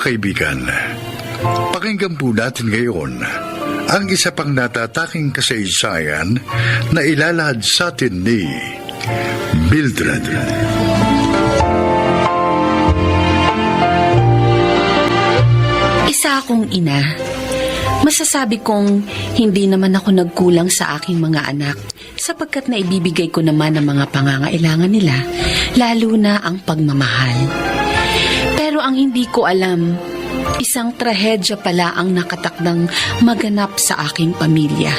kaibigan, pakinggan po natin ngayon ang isa pang natataking kasaysayan na ilalahad sa atin ni Mildred. Isa akong ina. Masasabi kong hindi naman ako nagkulang sa aking mga anak sapagkat naibibigay ko naman ang mga pangangailangan nila, lalo na ang pagmamahal. Pero ang hindi ko alam, isang trahedya pala ang nakatakdang maganap sa aking pamilya.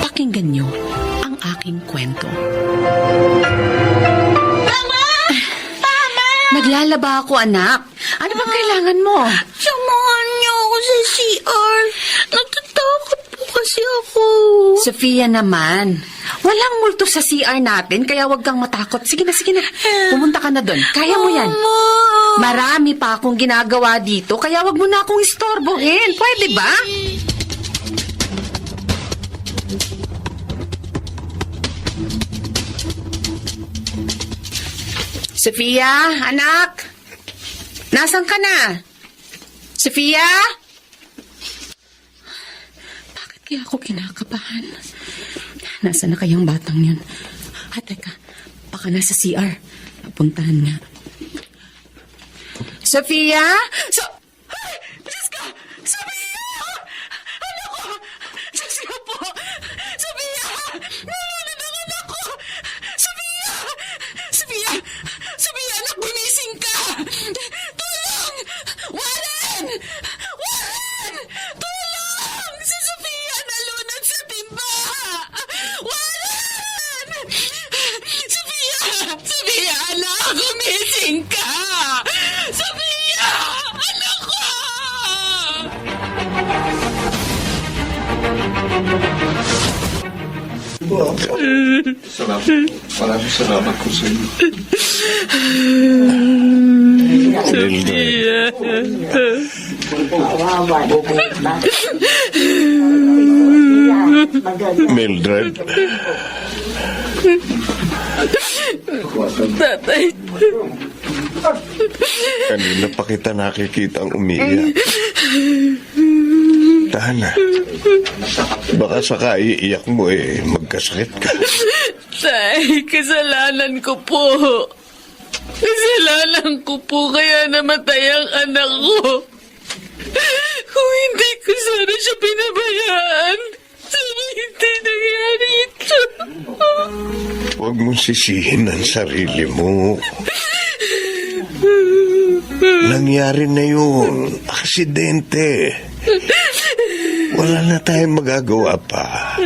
Pakinggan niyo ang aking kwento. Mama! Mama! Naglalaba ako, anak. Ano bang kailangan mo? Samahan niyo ako sa CR. Natatakot po kasi ako. Sofia naman, walang multo sa CR natin, kaya wag kang matakot. Sige na. Pumunta ka na doon. Kaya mo yan. Mama! Marami pa akong ginagawa dito, kaya wag mo na akong istorbohin. Pwede ba? Sofia, anak! Nasaan ka na? Sofia? Bakit kaya ako kinakabahan? Nasaan na kayang batang yun? Teka, baka nasa CR. Napuntahan nga. Sofia? Ay! Diyos ko! Sofia! Ano ko? Diyos ko po! Sofia! Nalunod ang anak ko! Sofia! Sofia! Sofia, anak, gumising ka! Tulong! Warren! Warren! Tulong! Si Sofia nalunod sa timba! Warren! Sofia! Sofia, anak, gumising ka! Sofia! Anak ko! Maraming salamat po sa inyo. Sofia! Mildred. Tatay! Kanina pa kita nakikita ang umiiyak. Tahan na. Baka saka iiyak mo magkasakit ka. Tay, kasalanan ko po. Kasalanan ko po kaya namatay ang anak ko. Kung hindi ko sana siya pinabayaan, sana hindi nangyari ito. Huwag mong sisihin ang sarili mo. Nangyari na yun. Aksidente. Wala na tayong magagawa pa.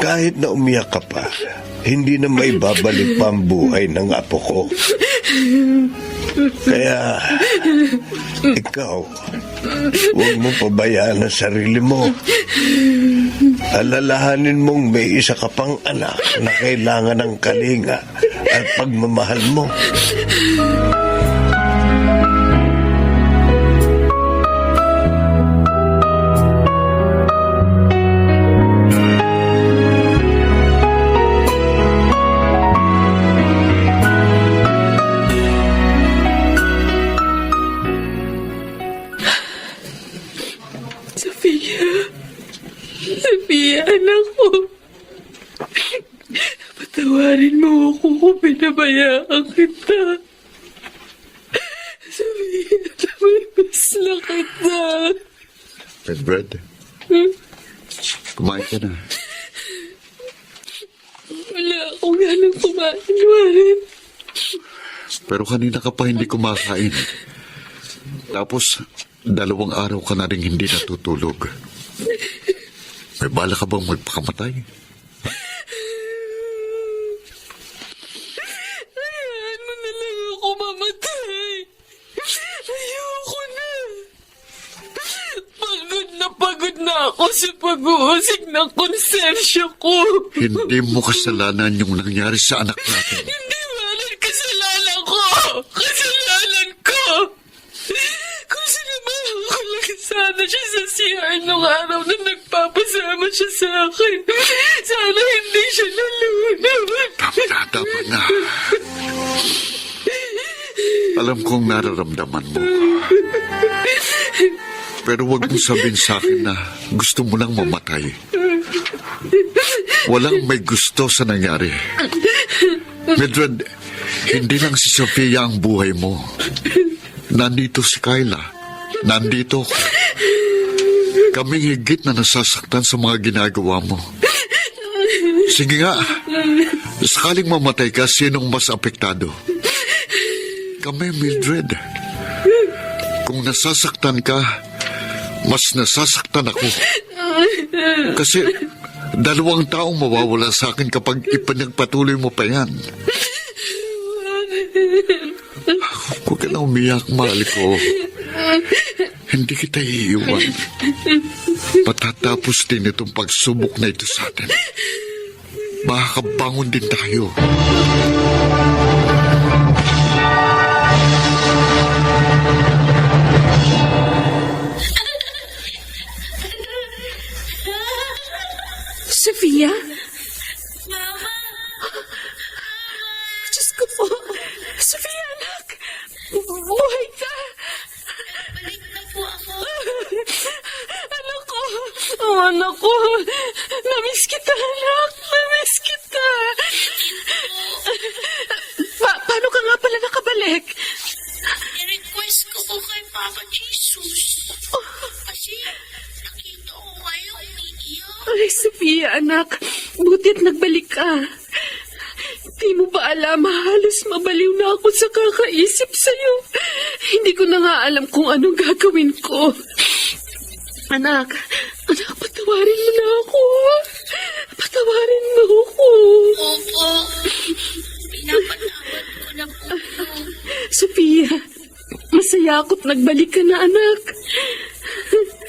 Kahit na umiyak ka pa, hindi na maibabalik pa ang buhay ng apo ko. Kaya, ikaw, huwag mo pabayaan ang sarili mo. Alalahanin mong may isa ka pang anak na kailangan ng kalinga at pagmamahal mo. Sofia, anak ko. Patawarin mo ako kung pinabayaan kita. Sofia, namimiss na kita. Mildred, kumain ka na. Wala akong ganang kumain, Warren. Pero kanina ka pa hindi kumakain. Tapos, 2 araw ka na rin hindi natutulog. May bala ka bang magpakamatay? Hayaan mo na lang ako mamatay. Ayoko na. Pagod na ako sa pag-uusig ng konsensya ko. Hindi mo kasalanan yung nangyari sa anak natin. Hindi, Warren, kasalanan ko. Kasalanan ko. Kung sinamahan ko lang sana siya sa CR nung araw na nagpapasama siya sa akin, sana hindi siya nalunod. Tama na. Alam Alam kong nararamdaman mo. Pero wag mong sabihin sa akin na gusto mo nang mamatay. Walang may gusto sa nangyari. Mildred, hindi lang si Sofia ang buhay mo. Nandito si Kyla. Nandito ako. Kaming higit na nasasaktan sa mga ginagawa mo. Sige nga, sakaling mamatay ka, sinong mas apektado? Kami, Mildred. Kung nasasaktan ka, mas nasasaktan ako. Kasi 2 taong mawawala sa akin kapag ipinagpatuloy mo pa yan. Huwag ka na umiyak, mahal ko. Hindi kita iiwan. Matatapos din itong pagsubok na ito sa atin. Makakabangon din tayo. Sofia? Mama! Diyos ko po. Sofia, anak. Buhay ka. Balik na po ako. Anak ko. Oh, anak ko. Namiss kita, anak. Namiss kita. Paano ka nga pala nakabalik? I-request ko po kay Papa Jesus. Kasi nakita ko kayo umiiyak. Ay, Sofia, anak. Buti't nagbalik ka. Di mo ba alam, halos mabaliw na ako sa kakaisip sa'yo. Hindi ko na nga alam kung anong gagawin ko. Anak, patawarin mo na ako. Patawarin mo ako. Opo. Pinapatawad ko na po. Sofia, masaya ako't nagbalik ka na, anak.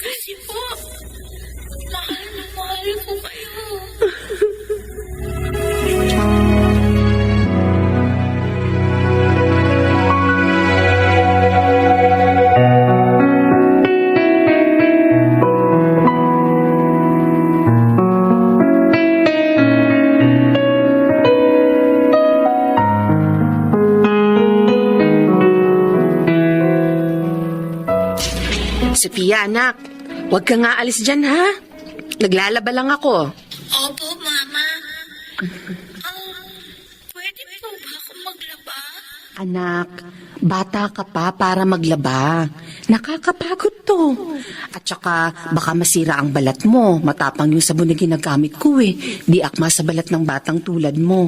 Kasi po, mahal na mahal ko kayo. Sofia, anak, huwag ka nga alis dyan, ha? Naglalaba lang ako. Opo, Mama. Pwede po ba ako maglaba? Anak, bata ka pa para maglaba. Nakakapagod to. At saka, baka masira ang balat mo. Matapang yung sabon na ginagamit ko eh. Di akma sa balat ng batang tulad mo.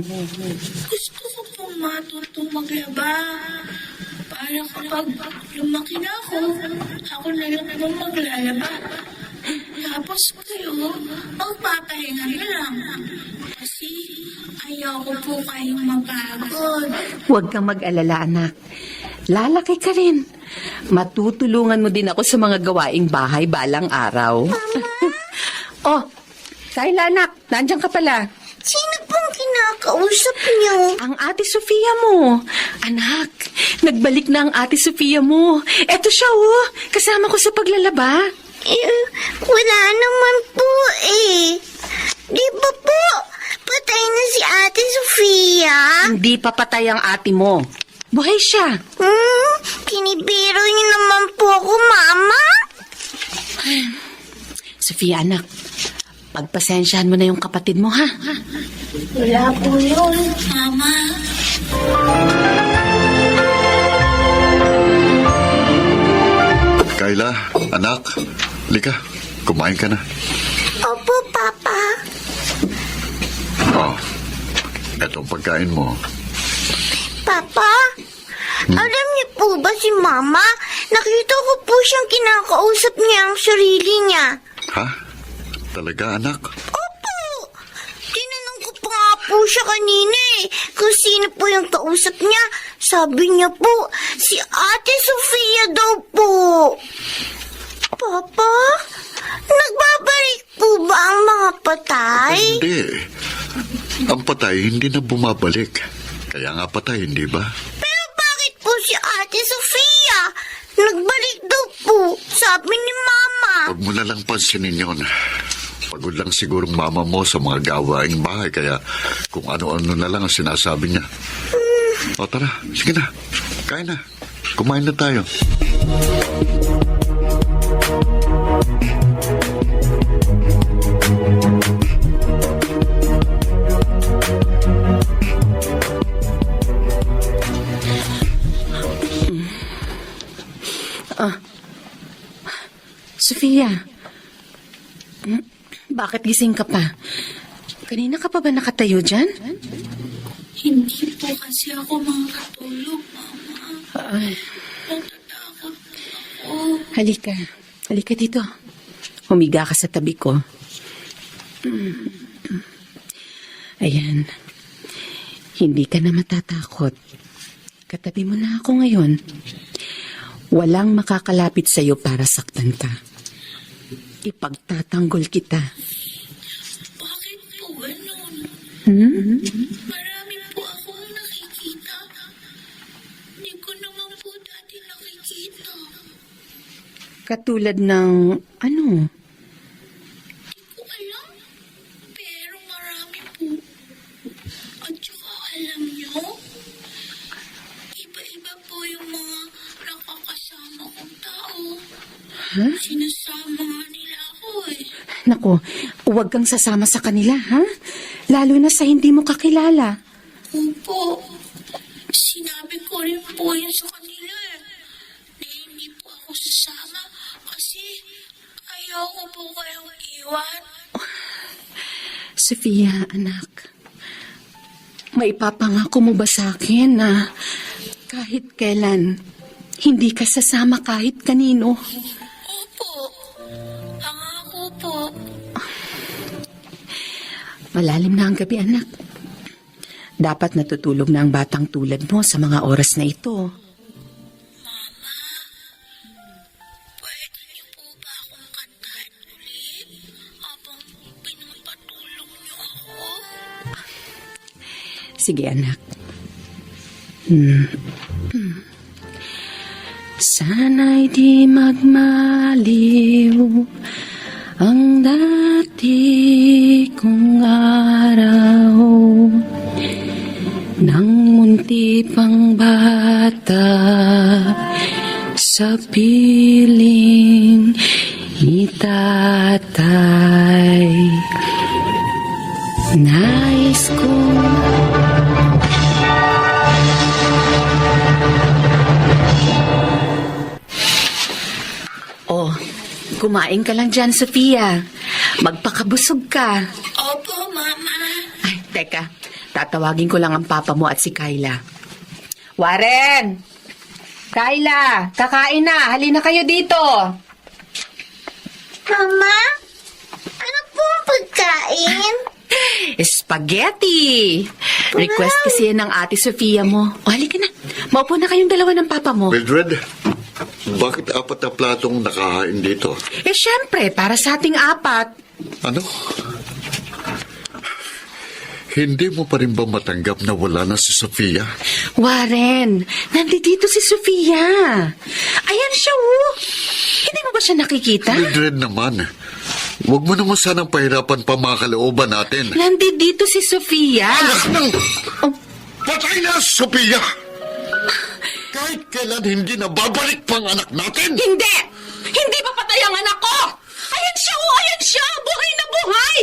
Gusto ko pong matutong maglaba. Para kapag lumaki na ako na lang naman maglalaba. Tapos kayo, magpapahinga na lang. Kasi ayoko po kayong mapagod. Huwag kang mag-alala, anak. Lalaki ka rin. Matutulungan mo din ako sa mga gawaing bahay balang araw. Oh, Kyla, anak. Nandiyan ka pala. Sino pong kinakausap niyo? Ang ate Sofia mo. Anak, nagbalik na ang ate Sofia mo. Eto siya, oh. Kasama ko sa paglalaba. Wala naman po eh. Di ba po, patay na si Ate Sofia? Hindi papatay ang ate mo. Buhay siya. Kinibiro niyo naman po ako, Mama. Sofia, anak. Pagpasensyahan mo na yung kapatid mo, ha? Wala po yun, Mama. Kyla, anak, lika, kumain ka na. Opo, Papa. Oh, etong pagkain mo. Papa, alam niyo po ba si Mama? Nakita ko po siyang kinakausap niya ang sarili niya. Ha? Talaga, anak? Opo. Tinanong ko pa nga po siya kanina eh. Kung sino po yung kausap niya. Sabi niya po, si Ate Sofia daw po. Papa, nagbabalik po ba ang mga patay? Hindi. Ang patay hindi na bumabalik. Kaya nga patay, hindi ba? Pero bakit po si Ate Sofia? Nagbalik daw po, sabi ni Mama. Huwag mo na lang pansinin yun. Pagod lang sigurong mama mo sa mga gawaing bahay, kaya kung ano-ano na lang ang sinasabi niya. O tara, sige na. Kain na. kumain na tayo. Sofia, bakit gising ka pa? Kanina ka pa ba nakatayo dyan? Hindi po kasi ako makakatulog, Mama. Natatakot ako. Halika dito. Humiga ka sa tabi ko. Ayan. Hindi ka na matatakot. Katabi mo na ako ngayon. Walang makakalapit sa'yo para saktan ka. Ipagtatanggol kita. Bakit po ganun? Marami po akong nakikita. Hindi ko naman po dati nakikita. Katulad ng ano? Hindi ko alam. Pero marami po. At saka alam nyo, iba-iba po yung mga nakakasama kong tao. Sinasama nga nila ako eh. Naku, huwag kang sasama sa kanila, ha? Lalo na sa hindi mo kakilala. Opo. Sinabi ko rin po yun sa kanila eh. Na hindi po ako sasama kasi ayaw ko po kayong iwan. Sofia, anak. Maipapangako mo ba sa akin na kahit kailan, hindi ka sasama kahit kanino? Opo. Pangako po. Malalim na ang gabi, anak. Dapat natutulog na ang batang tulad mo sa mga oras na ito. Pwede niyo po ba akong kantahin ulit habang pinapatulog niyo ako? Sige, anak. Sana'y di magmaliw ang dati kong araw nang munti pang bata sa piling ni tatay. Nais kong kumain ka lang dyan, Sofia. Magpakabusog ka. Opo, Mama. Ay, teka. Tatawagin ko lang ang papa mo at si Kyla. Warren! Kyla! Kakain na! Halina kayo dito! Mama? Ano po ang pagkain? Spaghetti! Request kasi yan ng ate Sofia mo. O, halika na. Maupo na kayong dalawa ng papa mo. Mildred, bakit 4 na platong nakahain dito? Syempre, para sa ating 4. Ano? Hindi mo pa rin ba matanggap na wala na si Sofia? Warren, nandito si Sofia. Ayan siya, oh. Hindi mo ba siya nakikita? Mildred naman, huwag mo naman sanang pahirapan pa mga kalooban natin. Nandito si Sofia. Anak ng... Oh. Patay na, Sofia! Kahit kailan hindi na babalik pang anak natin! Hindi! Hindi pa patay ang anak ko! Ayan siya, oh! Ayan siya! Buhay na buhay!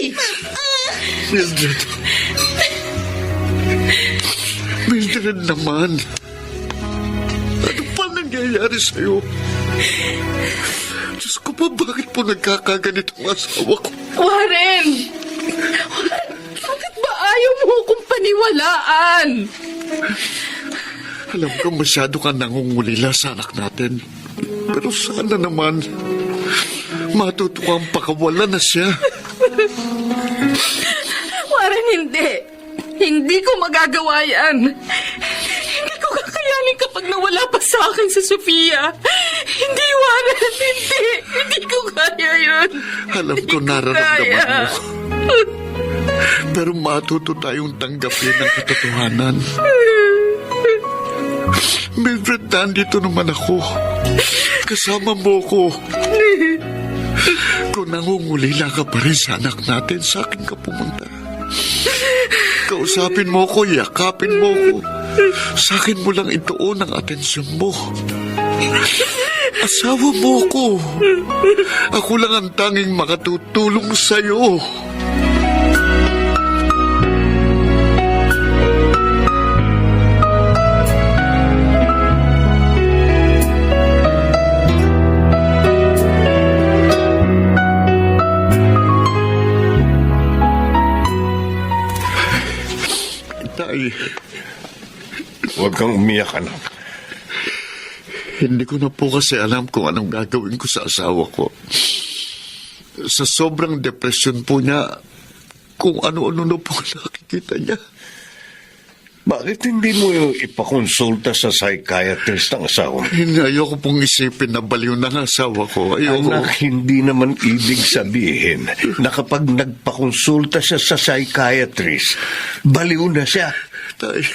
Mildred. Mildred naman. Ano pa nangyayari sa'yo? Diyos ko pa, bakit po nagkakaganito ang asawa ko? Warren! Bakit ba ayaw mo akong paniwalaan? Alam ko masyado ka nangungulila sa anak natin. Pero sana naman matuto kang pakawalan na siya. Warren, hindi. Hindi ko magagawa yan. Hindi ko kakayanin kapag nawala pa sa akin si Sofia. Hindi, Warren. Hindi. Hindi ko kaya yun. Alam ko nararamdaman mo. Pero matuto tayong tanggapin ang katotohanan. Mildred, nandito naman ako. Kasama mo ko. Kung nangungulila ka pa rin sa anak natin, sa akin ka pumunta. Kausapin mo ko, yakapin mo ko. Sa akin mo lang ituon ang atensyon mo. Asawa mo ko. Ako lang ang tanging makatutulong sa'yo. Tay, Huwag kang umiyak, anak. hindi ko na po kasi alam kung anong gagawin ko sa asawa ko. Sa sobrang depresyon po niya, kung ano-ano na po nakikita niya. Bakit hindi mo yung ipakonsulta sa psychiatrist ng asawa mo? Ayoko pong isipin na baliw na ang asawa ko. Ayoko. Anak, hindi naman ibig sabihin na kapag nagpakonsulta siya sa psychiatrist, baliw na siya. Tay,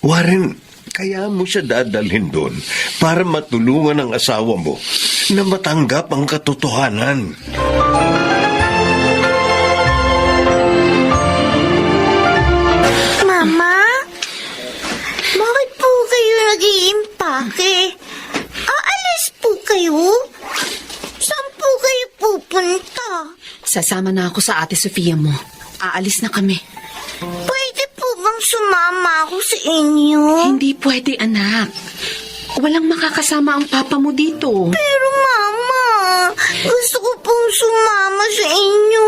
Warren, kaya mo siya dadalhin doon para matulungan ang asawa mo na matanggap ang katotohanan. Mama? Bakit po kayo nag-iimpake? Aalis po kayo? Saan po kayo pupunta? Sasama na ako sa Ate Sofia mo. Aalis na kami. Pwede po bang sumama ako sa inyo? Hindi pwede, anak. Walang makakasama ang papa mo dito. Pero Mama, gusto ko pong sumama sa inyo.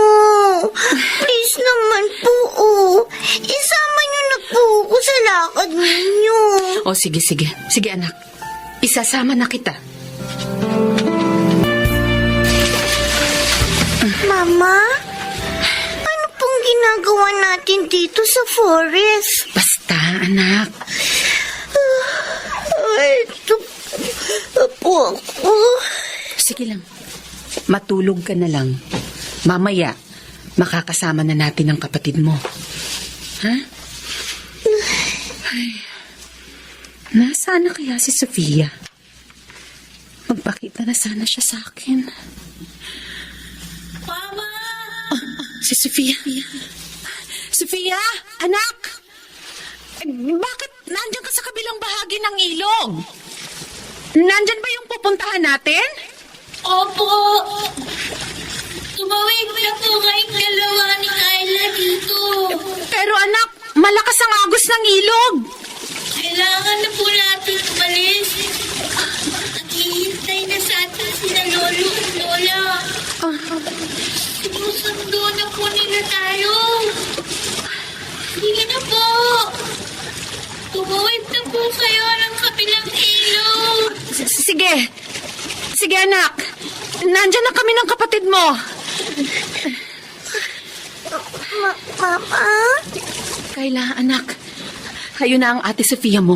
Please naman po, Isama niyo na po ako sa lakad ninyo. O sige. Sige, anak. Isasama na kita. Mama, ano pong ginagawa natin dito sa forest? Basta, anak. Ito po ako. Sige lang. Matulog ka na lang. Mamaya, makakasama na natin ang kapatid mo. Ha? Ay, nasaan na kaya si Sofia? Magpakita na sana siya sa akin. Mama! Si Sofia. Sofia, anak! Bakit nandyan ka sa kabilang bahagi ng ilog? Nandyan ba yung pupuntahan natin? Opo. Tumawid na po kayong dalawa ni Kyla dito. Pero anak, malakas ang agos ng ilog. Kailangan na po natin umalis. At hihintay na sa atin sina Lolo at Lola. Sinusundo na po nila tayo. Sige na po. Tumawid na po kayo ng kabilang ilog. Sige. Sige, anak. Nandyan na kami ng kapatid mo. Mama? Kayla, anak. Ayun na ang Ate Sofia mo.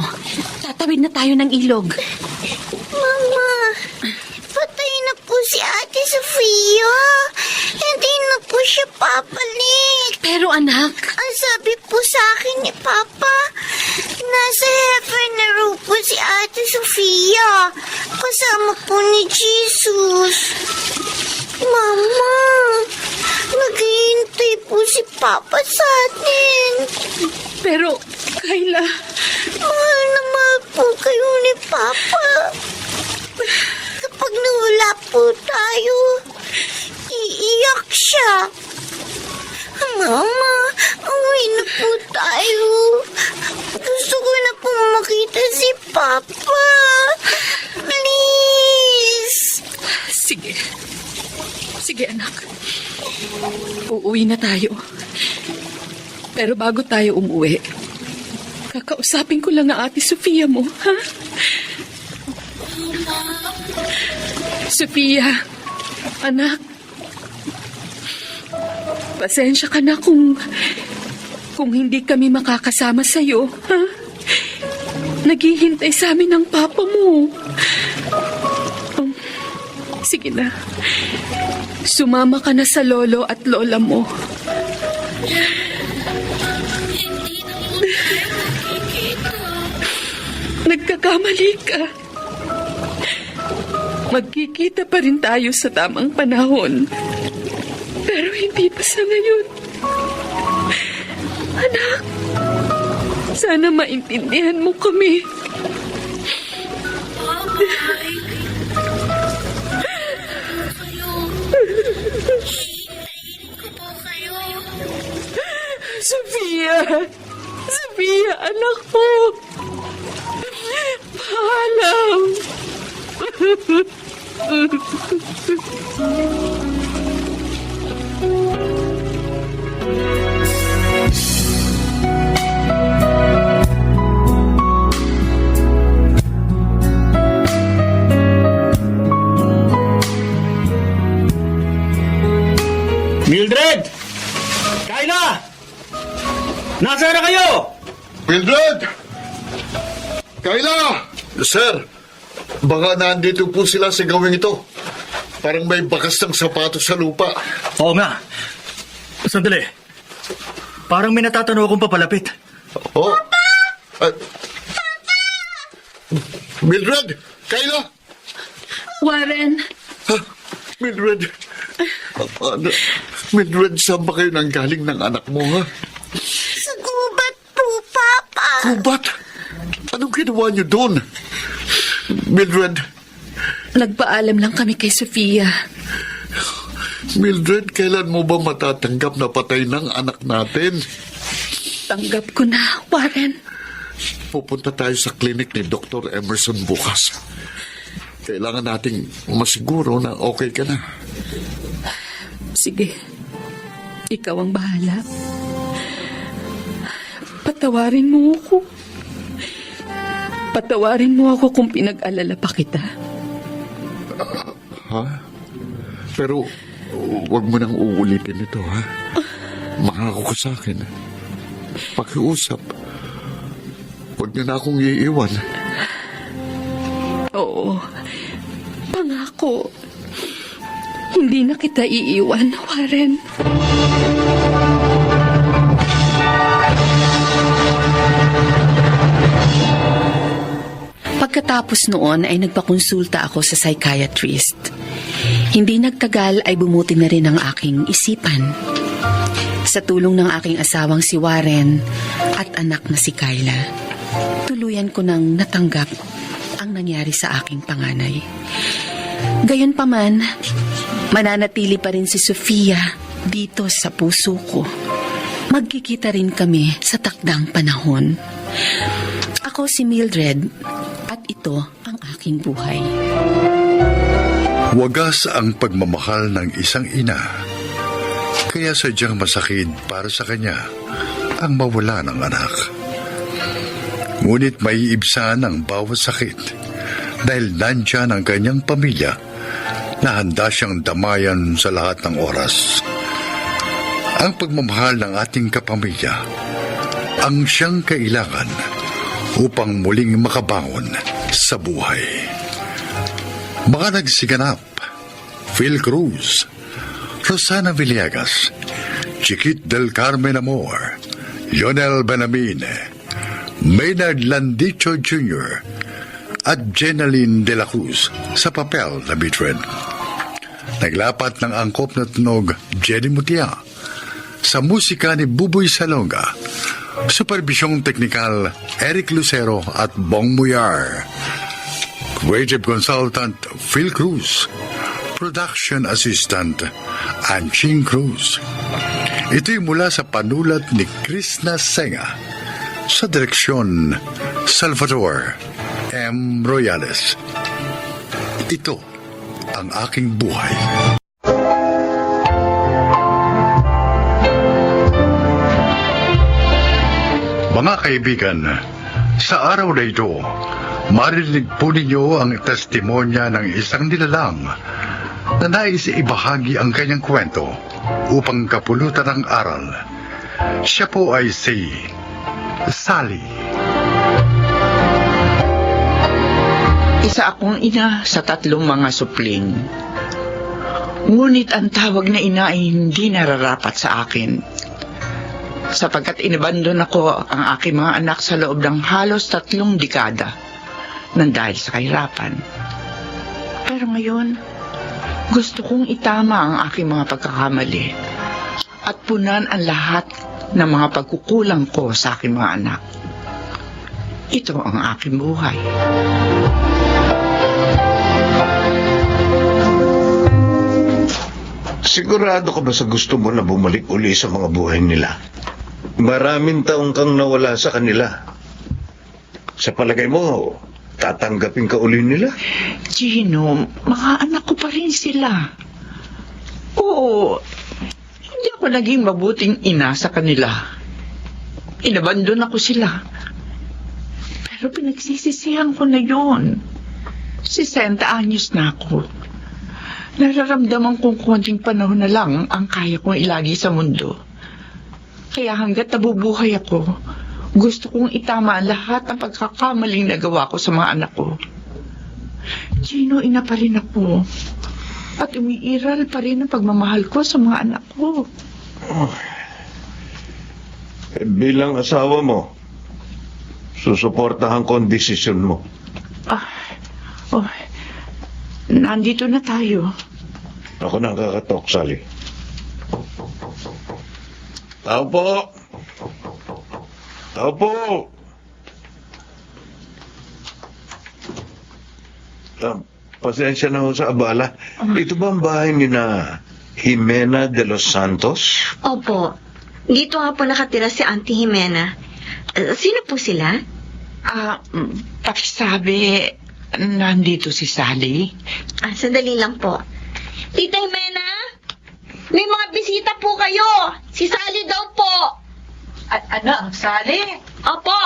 Tatawid na tayo ng ilog. Mama, patay na po si Ate Sofia. Hindi na po siya papalik. Pero anak, Ang sabi po sa akin ni Papa, nasa heaven na raw po si Ate Sofia. Kasama po ni Jesus. Mama, naghihintay po si Papa sa atin. pero Kayla, Mahal na mahal po kayo ni Papa. Kapag nawala po tayo, iiyak siya. Mama, uwi na po tayo. Gusto ko na po makita si Papa. Please. sige. Sige, anak. Uuwi na tayo. Pero bago tayo umuwi, kakausapin ko lang ang Ate Sofia mo, ha? Sofia, anak. Pasensya ka na kung hindi kami makakasama sa'yo, ha? Naghihintay sa amin ang papa mo. Sige na. Sumama ka na sa lolo at lola mo. Hindi na po tayo magkikita. Nagkakamali ka. Magkikita pa rin tayo sa tamang panahon. Pero hindi pa sa ngayon. Anak, sana maintindihan mo kami. Mama, Sofia! Sofia, anak ko! Paalam! Mildred! Kayla! Nasaan na kayo? Mildred! Kayla! Sir, baka nandito po sila sa gawing ito. Parang may bakas ng sapatos sa lupa. Oo nga. Sandali. Parang may natatanaw akong papalapit. Oh? Mildred! Kayla! Warren, Ha? Mildred! Ano? Mildred, saan ba kayo nanggaling ng anak mo, ha? Sa gubat po, Papa. Kubat! Anong ginawa niyo doon? Mildred! nagpaalam lang kami kay Sofia. Mildred, kailan mo ba matatanggap na patay ng anak natin? Tanggap ko na, Warren. Pupunta tayo sa klinik ni Dr. Emerson bukas. Kailangan nating masiguro na okay ka na. Sige, ikaw ang bahala. Patawarin mo ako. Patawarin mo ako kung pinag-alala pa kita. Ha? Pero, huwag mo nang uulitin ito, ha? Makako ka sa akin. Pakiusap. Huwag niyo na akong iiwan. Oo, pangako. Hindi na kita iiwan, Warren. Pagkatapos noon ay nagpakonsulta ako sa psychiatrist. Hindi nagtagal ay bumuti na rin ang aking isipan. Sa tulong ng aking asawang si Warren at anak na si Kayla, tuluyan ko nang natanggap ang nangyari sa aking panganay. Gayunpaman, mananatili pa rin si Sofia dito sa puso ko. Magkikita rin kami sa takdang panahon. Ako si Mildred at ito ang aking buhay. Wagas ang pagmamahal ng isang ina. Kaya sadyang masakit para sa kanya ang mawala ng anak. Ngunit may ibsan ang bawat sakit dahil nandyan ang kanyang pamilya na handa siyang damayan sa lahat ng oras. Ang pagmamahal ng ating kapamilya ang siyang kailangan upang muling makabangon sa buhay. Mga nagsiganap: Phil Cruz, Rosana Villegas, Chiquit del Carmen Amor, Lionel Benamine, Maynard Landicho Jr. at Jenaline de la Cruz sa papel na Mildred. Naglapat ng angkop na tunog Jenny Mutia, sa musika ni Buboy Salonga, superbisyong teknikal Eric Lucero at Bong Muyar, creative consultant Phil Cruz, production assistant Anching Cruz. Ito'y mula sa panulat ni Krishna Senga, sa direksyon Salvador M. Royales. Ito ang aking buhay. Mga kaibigan, sa araw na ito, marinig po ninyo ang testimonya ng isang nilalang na nais ibahagi ang kanyang kwento upang kapulutan ng aral. Siya po ay si Sally. Isa akong ina sa 3 mga supling. Ngunit ang tawag na ina ay hindi nararapat sa akin. Sapagkat inabandon ako ang aking mga anak sa loob ng halos 3 dekada nang dahil sa kahirapan. Pero ngayon, gusto kong itama ang aking mga pagkakamali at punan ang lahat ng mga pagkukulang ko sa aking mga anak. Ito ang aking buhay. Sigurado ka ba sa gusto mo na bumalik uli sa mga buhay nila? Maraming taong kang nawala sa kanila. Sa palagay mo, tatanggapin ka uli nila? Gino, mga anak ko pa rin sila. Oo, hindi ako naging mabuting ina sa kanila. Inabandon ako sila. Pero pinagsisisihan ko na yon. 60 anyos na ako. Nararamdaman kong konting panahon na lang ang kaya kong ilagi sa mundo. Kaya hanggat nabubuhay ako, gusto kong itama ang lahat ng pagkakamaling nagawa ko sa mga anak ko. Gino, ina pa rin ako. At umiiral pa rin ang pagmamahal ko sa mga anak ko. Bilang asawa mo, susuportahan ko ang desisyon mo. Nandito na tayo. Ako na ang kakatok, Sally. Tao po! Tao po! Pasensya na ho sa abala. Ito ba ang bahay ni na Jimena de los Santos? Opo. Dito nga po nakatira si Auntie Jimena. Sino po sila? Pakisabi, nandito si Sally. Sandali lang po. Tita Jimena? May mga bisita po kayo. Si Sally daw po. Ano, Sally? Opo.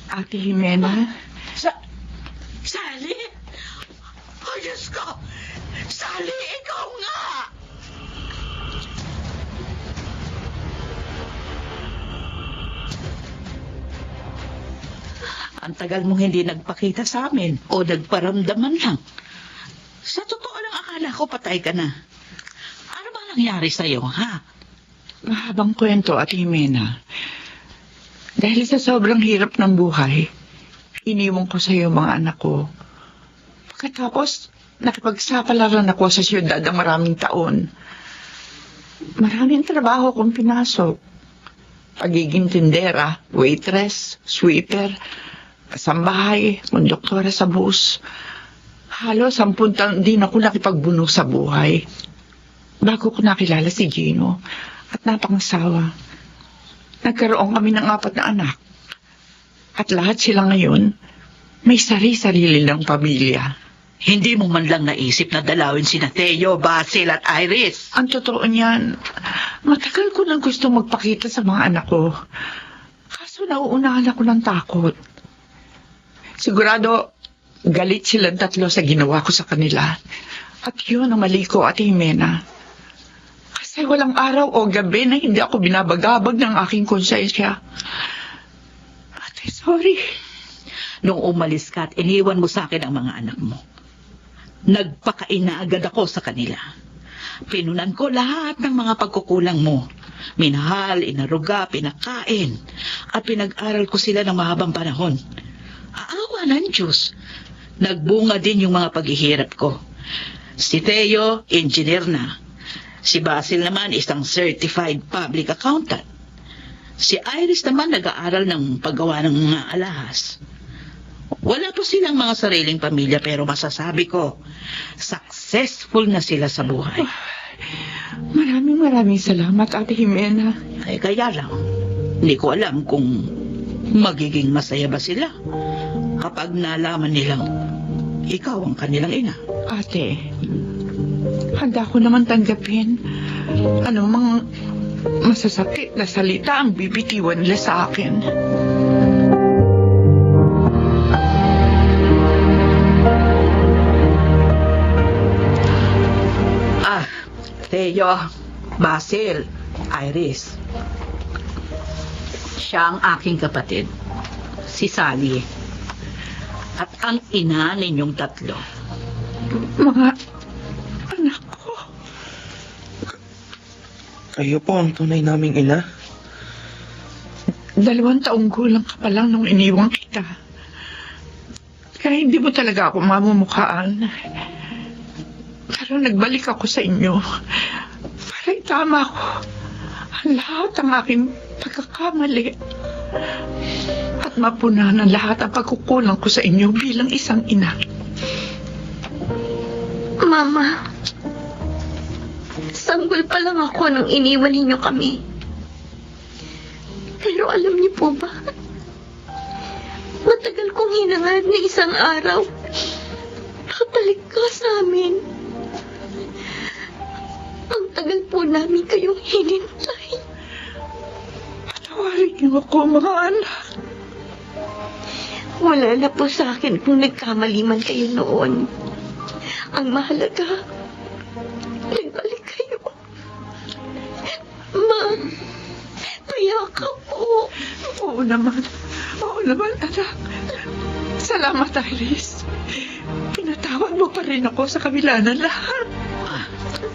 Ate Jimena? Sally? Oh, Diyos ko! Sally, ikaw nga! Ang tagal mong hindi nagpakita sa amin o nagparamdaman lang. Sa totoo lang, akala ko patay ka na. Ano ba nangyari sa'yo, ha? Mahabang kwento, Ate Jimena. Dahil sa sobrang hirap ng buhay, iniwan ko sa iyo mga anak ko. Pagkatapos, nakipagsapalaran ako sa siyudad ng maraming taon. Maraming trabaho kong pinasok. Pagiging tindera, waitress, sweeper, kasambahay, konduktora sa bus. Halos 10 taon din ako nakipagbuno sa buhay. Bago ko nakilala si Gino at napangasawa. Nagkaroon kami ng 4 na anak. At lahat sila ngayon, may sarili-sarili ng pamilya. Hindi mo man lang naisip na dalawin sina Theo, Basil at Iris. Ang totoo niyan, matagal ko nang gusto magpakita sa mga anak ko. Kaso nauunahan ako ng takot. Sigurado, galit silang 3 sa ginawa ko sa kanila. At yun ang mali ko, Ate Jimena. Kasi walang araw o gabi na hindi ako binabagabag ng aking konsensya. Ate, sorry. Nung umalis ka at iniwan mo sa akin ang mga anak mo, nagpakaina agad ako sa kanila. Pinunan ko lahat ng mga pagkukulang mo. Minahal, inaruga, pinakain, at pinag-aral ko sila ng mahabang panahon. Aawa ng Diyos. Nagbunga din yung mga paghihirap ko. Si Theo, engineer na. Si Basil naman, isang certified public accountant. Si Iris naman nag-aaral ng paggawa ng mga alahas. Wala po silang mga sariling pamilya pero masasabi ko, successful na sila sa buhay. Maraming salamat, Ate Jimena. Ay kaya lang, hindi ko alam kung magiging masaya ba sila kapag nalaman nilang ikaw ang kanilang ina. Ate, handa ko naman tanggapin anumang masasakit na salita ang bibitiwan nila sa akin. Theo, Basil, Iris. Siya ang aking kapatid, si Sally. At ang ina ninyong 3. Mga anak ko. Kayo po ang tunay naming ina? 2 taong gulang ka pa lang nung iniwang kita. Kaya hindi mo talaga ako mamumukhaan. Pero nagbalik ako sa inyo para itama ko ang lahat ng aking pagkakamali. At at mapunan ang lahat ang pagkukulang ko sa inyo bilang isang ina. Mama, sanggol pa lang ako nung iniwan ninyo kami. Pero alam niyo po ba, matagal kong hinangad na isang araw nakabalik ka sa amin. Ang tagal po namin kayong hinintay. Patawarin niyo ako, mga anak. Wala na po sa akin kung nagkamali man kayo noon. Ang mahalaga, nagbalik kayo. Ma, payak ka po. Oo naman, anak. Salamat, Iris. Pinatawad mo pa rin ako sa kabila ng lahat.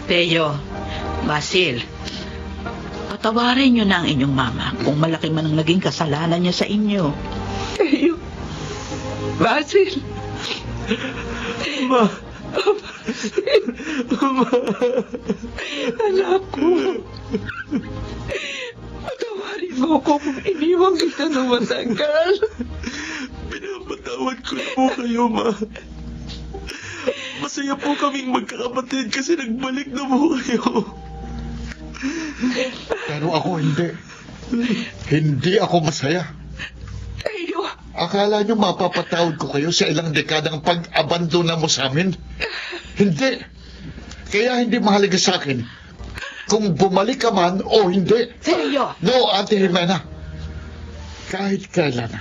Teo, Basil, patawarin niyo na ang inyong mama kung malaki man ang naging kasalanan niya sa inyo. Teo, Basil. Ma. Anak ko. Patawarin mo ako kung iniwang kita na matagal. Pinapatawad ko na po kayo, Ma. Masaya po kaming magkakapatid kasi nagbalik na po kayo. Pero ako hindi. Hindi ako masaya. Teo, Akala nyo mapapatawad ko kayo sa ilang dekadang pag-abandona mo sa amin? Hindi. Kaya hindi mahalaga sa akin kung bumalik ka man o hindi. Teo! No, Ate Jimena. Kahit kailan,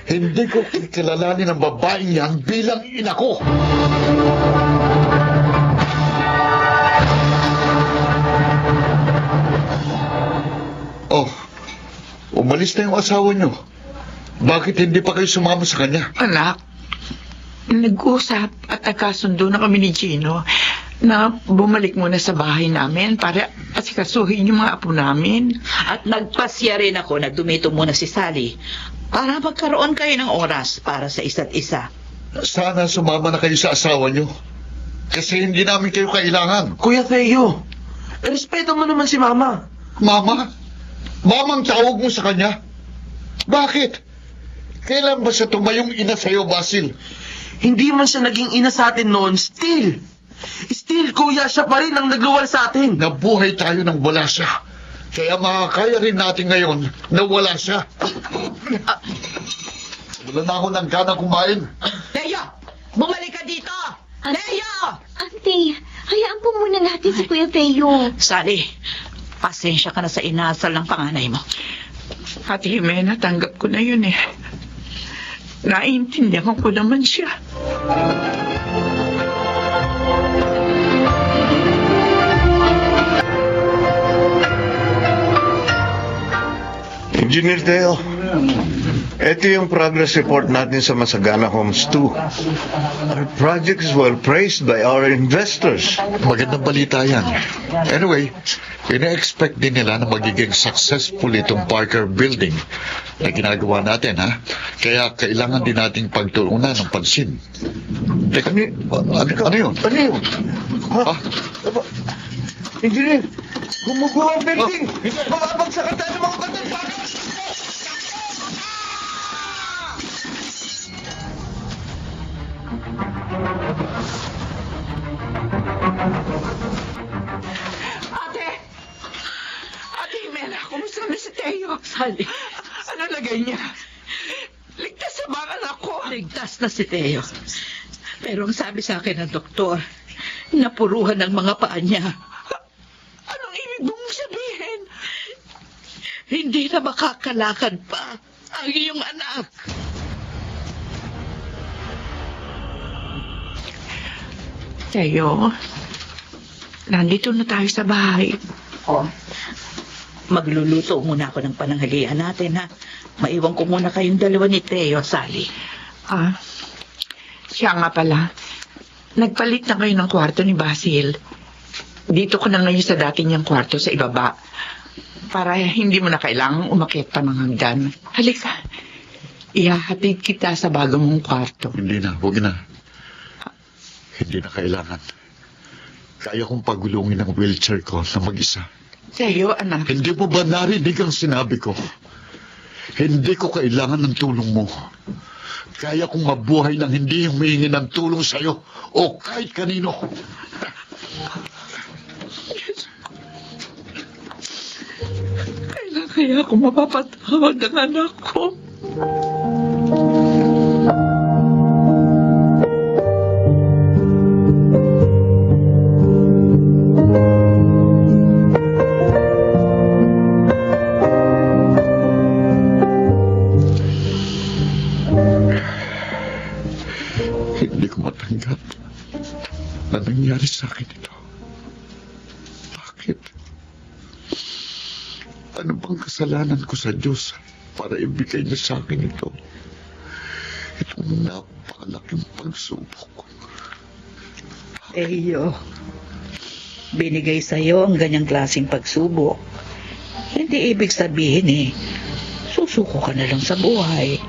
hindi ko kikilalanin ang babaeng yan bilang ina ko. Oh, umalis na yung asawa nyo. Bakit hindi pa kayo sumama sa kanya? anak. Nag-usap at nagkasundo na kami ni Gino na bumalik muna sa bahay namin para asikasuhin yung mga apo namin. At nagpasya rin ako na dumito muna si Sally para magkaroon kayo ng oras para sa isa't isa. Sana sumama na kayo sa asawa nyo. Kasi hindi namin kayo kailangan. Kuya Theo, respeto mo naman si Mama. Mama? Mamang tawag mo sa kanya? Bakit? Kailan ba siya tumayong ina sa'yo, Basil? Hindi man siya naging ina sa atin noon, still, kuya, siya pa rin ang nagluwal sa atin. Nabuhay tayo nang wala siya. Kaya makakaya rin natin ngayon na wala siya. Wala na ako ng gana kumain. Teo! Bumalik ka dito! Teo! Auntie, hayaan po muna natin si Kuya Teo. Sally, pasensya ka na sa inasal ng panganay mo. Ate Jimena, tanggap ko na yun eh. Naiintindihan ko naman siya. Engineer Teo, ito yung progress report natin sa Masagana Homes 2. Our project is well praised by our investors. Magandang balita yan. Anyway, ina-expect din nila na magiging successful itong Parker Building na ginagawa natin, ha? Kaya kailangan din nating pagtulunan ng pansin. Teka, ano yun? Ano yun? Ha? Engineer, gumugulo ang building! Mababagsakan tayo ng mga bandang Ate Jimena, kumusta na si Teo? Sally, Ano lagay niya? Ligtas sa mga anak ko. ligtas na si Teo. Pero ang sabi sa akin ng doktor, napuruhan ng mga paa niya. Anong ibig mong sabihin? Hindi na makakalakad pa ang iyong anak. Teo, nandito na tayo sa bahay. Oh, magluluto muna ako ng pananghalian natin, ha? Maiwan ko muna kayong dalawa ni Teo, Sally. Siya nga pala. Nagpalit na kayo ng kwarto ni Basil. Dito ko na ngayon sa dati niyang kwarto sa ibaba. Para hindi mo na kailangang umakyat pa ng hagdan. Halika. Ihahatid kita sa bago mong kwarto. Hindi na, huwag na. Hindi na kailangan. Kaya kong pagulungin ang wheelchair ko na mag-isa. Teo, anak. Hindi mo ba narinig ang sinabi ko? Hindi ko kailangan ng tulong mo. Kaya kong mabuhay nang hindi humihingi ng tulong sa'yo o kahit kanino. Kailan kaya ako mapapatawad ng anak ko? Hindi ko matanggap na nangyari sa akin ito. Bakit? Ano bang kasalanan ko sa Diyos para ibigay niya sa akin ito? Itong napakalaking pagsubok. Eyo, binigay sa'yo ang ganyang klaseng pagsubok. Hindi ibig sabihin susuko ka na lang sa buhay.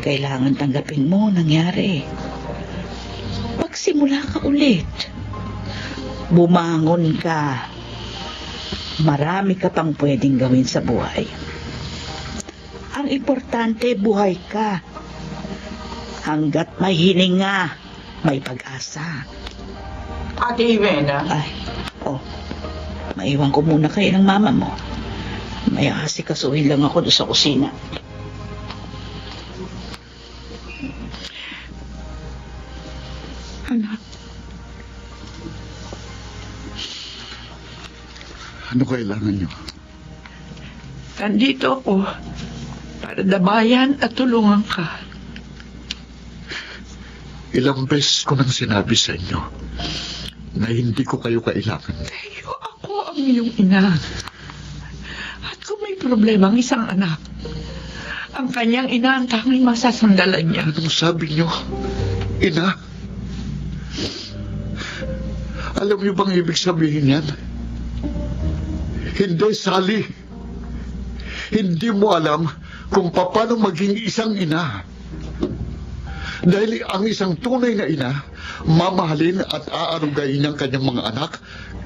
Kailangan tanggapin mo ang nangyari. Pagsimula ka ulit. Bumangon ka. Marami ka pang pwedeng gawin sa buhay. Ang importante, buhay ka. Hanggat may hininga, may pag-asa. Ate Jimena, Maiwan ko muna kayo ng mama mo. May asikasuhin lang ako doon sa kusina. anak, Ano kailangan niyo? nandito ako para dabayan at tulungan ka. Ilang beses ko nang sinabi sa inyo na hindi ko kayo kailangan. Tayo, ako ang iyong ina. At kung may problema ang isang anak, ang kanyang ina ang tanging masasandalan niya. Anong sabi niyo? Ina? Alam niyo bang ibig sabihin yan? Hindi, Sally. Hindi mo alam kung paano maging isang ina. Dahil ang isang tunay na ina, mamahalin at aarugain niyang kanyang mga anak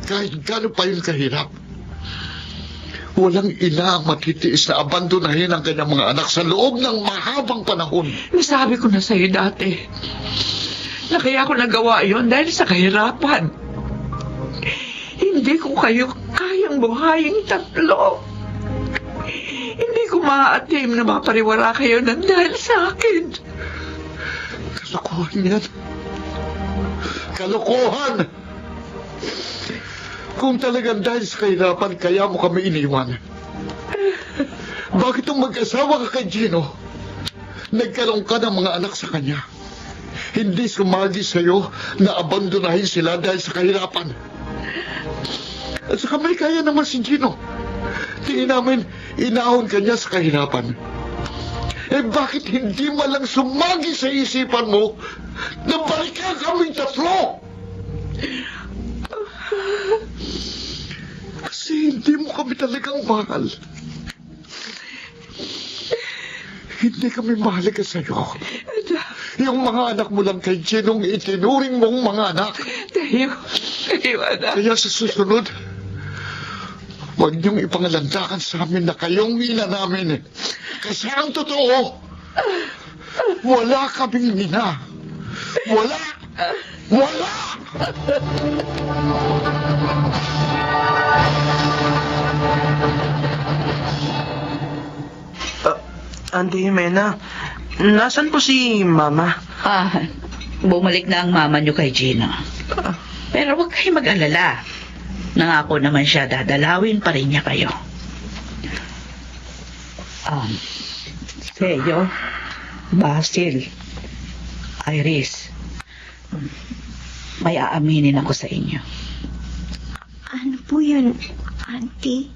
kahit gaano pa yun kahirap. Walang ina ang matitiis na abandonahin ang kanyang mga anak sa loob ng mahabang panahon. Nasabi ko na sa'yo dati na kaya ko nagawa yon dahil sa kahirapan. Hindi ko kayo kayang buhayin tatlo. Hindi ko maaatim na mapariwara kayo ng dahil sa akin. Kalokohan yan. Kalokohan! Kung talagang dahil sa kahirapan, kaya mo kami iniwan. Bakit nung mag-asawa ka kay Gino, nagkaroon ka ng mga anak sa kanya? Hindi sumagi sa'yo na abandonahin sila dahil sa kahirapan. At saka may kaya naman si Gino. Tingin namin, inahon ka niya sa kahirapan. Bakit hindi mo lang sumagi sa isipan mo na balikan kaming tatlo? Kasi hindi mo kami talagang mahal. Hindi kami mahalaga sa'yo. Yung mga anak mo lang kay Ginong itinuring mong mga anak. Tayo, anak. Kaya sa susunod, huwag niyong ipangalandakan sa amin na kayong ina namin. Kasi ang totoo, wala kaming ina. Wala! Wala! Auntie Jimena, nasan po si Mama? Bumalik na ang mama niyo kay Gina. Pero huwag kayo mag-alala. Nangako naman siya, dadalawin pa rin niya kayo. Seyo, Basil, Iris, may aaminin ako sa inyo. Ano po yun, Auntie?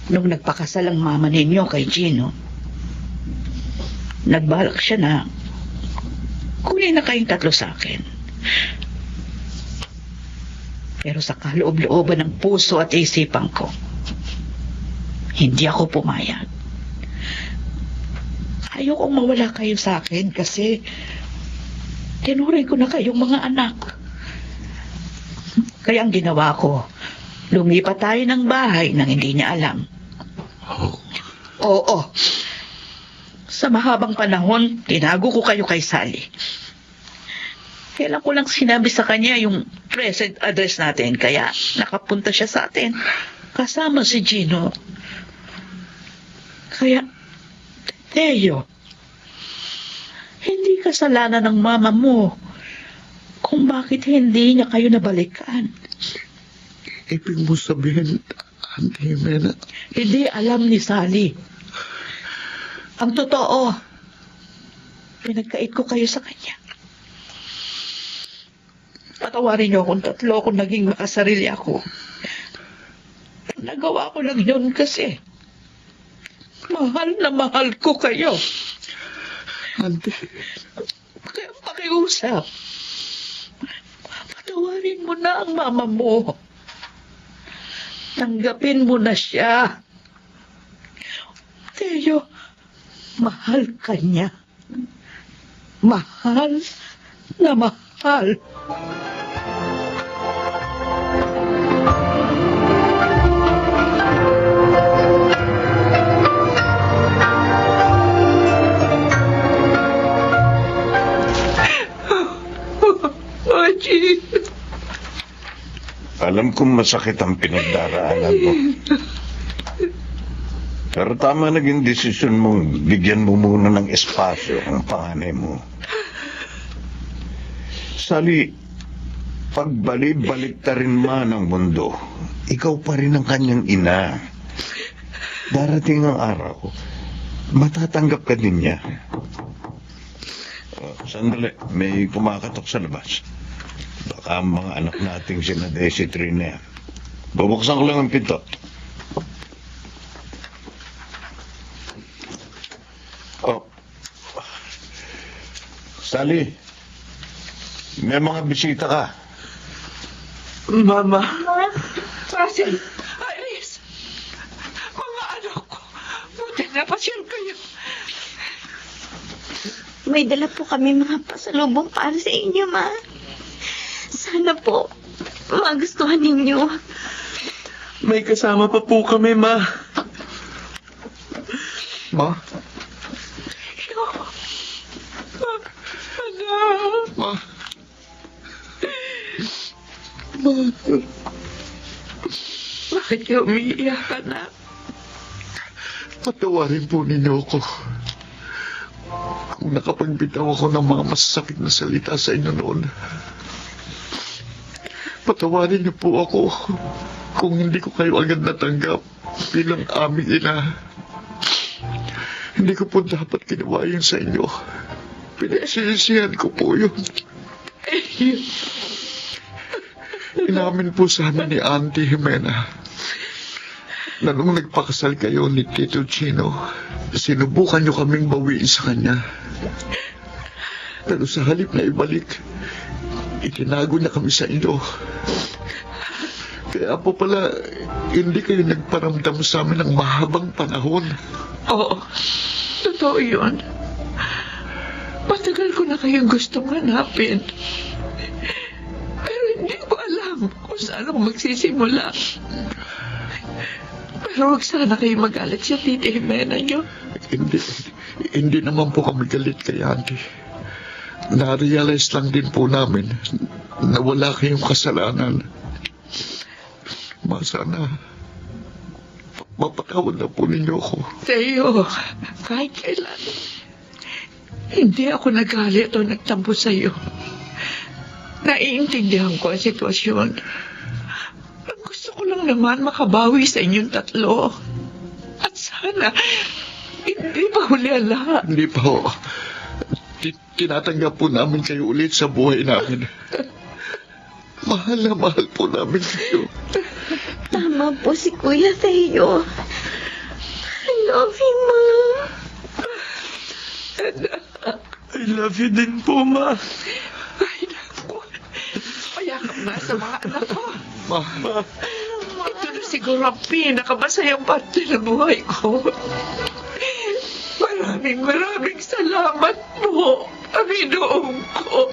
Nung nagpakasal ang mama ninyo kay Gino, nagbalak siya na kunin na kayong tatlo sa akin. Pero sa kaloob-looban ng puso at isipan ko, hindi ako pumayag. Ayokong mawala kayo sa akin kasi tinuring ko na kayong mga anak. Kaya ang ginawa ko, lumipat tayo ng bahay nang hindi niya alam. Oo. Sa mahabang panahon, tinago ko kayo kay Sally. Kailan ko lang sinabi sa kanya yung present address natin, kaya nakapunta siya sa atin. Kasama si Gino. Kaya, Teo, hindi kasalanan ng mama mo kung bakit hindi niya kayo nabalikan. Ibig mo sabihin, Auntie Jimena, Hindi alam ni Sally. Ang totoo, pinagkait ko kayo sa kanya. Patawarin niyo kung tatlo kung naging makasarili ako. Nagawa ko lang yun kasi mahal na mahal ko kayo. Auntie, Kaya pakiusap. Patawarin mo na ang mama mo. Tanggapin mo na siya. Teo, mahal ka niya. Mahal na mahal. Aji. Alam kong masakit ang pinagdaraanan mo. Pero tama naging desisyon mong bigyan mo muna ng espasyo ang panganay mo. Sally, pagbalik-balik ta rin man ang mundo, ikaw pa rin ang kanyang ina. Darating ang araw, matatanggap ka din niya. Sandali, may kumakatok sa labas. Baka ang mga anak nating sina Daisy Trina yan. Bubuksan ko lang ang pinto. Oh. Sally, may mga bisita ka. Mama. Russell, Iris, mga anak ko, buti na pasyal kayo. May dala po kami mga pasalubong para sa inyo, Ma. Sana po, magustuhan ninyo. May kasama pa po kami, Ma. Ma? Anak. Ma? Bakit kayo umiiyak, anak? Patawarin po ninyo ako. Kung nakapagbitaw ako ng mga masasakit na salita sa inyo noon. Patawarin niyo po ako kung hindi ko kayo agad natanggap bilang aming ina. Hindi ko po dapat ginawa yun sa inyo. Pinagsisisihan ko po yun. Inamin po sa amin ni Auntie Jimena na nung nagpakasal kayo ni Tito Chino, sinubukan niyo kaming bawiin sa kanya. Pero sa halip na ibalik, itinago niya kami sa inyo. Kaya po pala, hindi kayo nagparamdam sa amin ng mahabang panahon. Oo, totoo yun. Matagal ko na kayong gustong hanapin. Pero hindi ko alam kung saan ako magsisimula. Pero huwag sana kayo magalit sa Tita Jimena niyo. Hindi naman po kami galit kay Auntie. Na-realize lang din po namin na wala kayong kasalanan. Sana, mapatawad na po ninyo ako. Teo, kahit kailan, hindi ako nagalit o nagtampo sa'yo. Naiintindihan ko ang sitwasyon. Ang gusto ko lang naman makabawi sa inyong tatlo. At sana, hindi pa huli ang lahat. Hindi pa ho. Tinatanggap po namin kayo ulit sa buhay namin. Mahal na mahal po namin kayo. Tama po si Kuya Teo. I love you, Ma. I love you din po, Ma. Ay, naku. Payakap na sa mga anak ko. Ma, Ito na siguro ang pinakamasayang parte ng buhay ko. Maraming salamat po, Panginoon ko.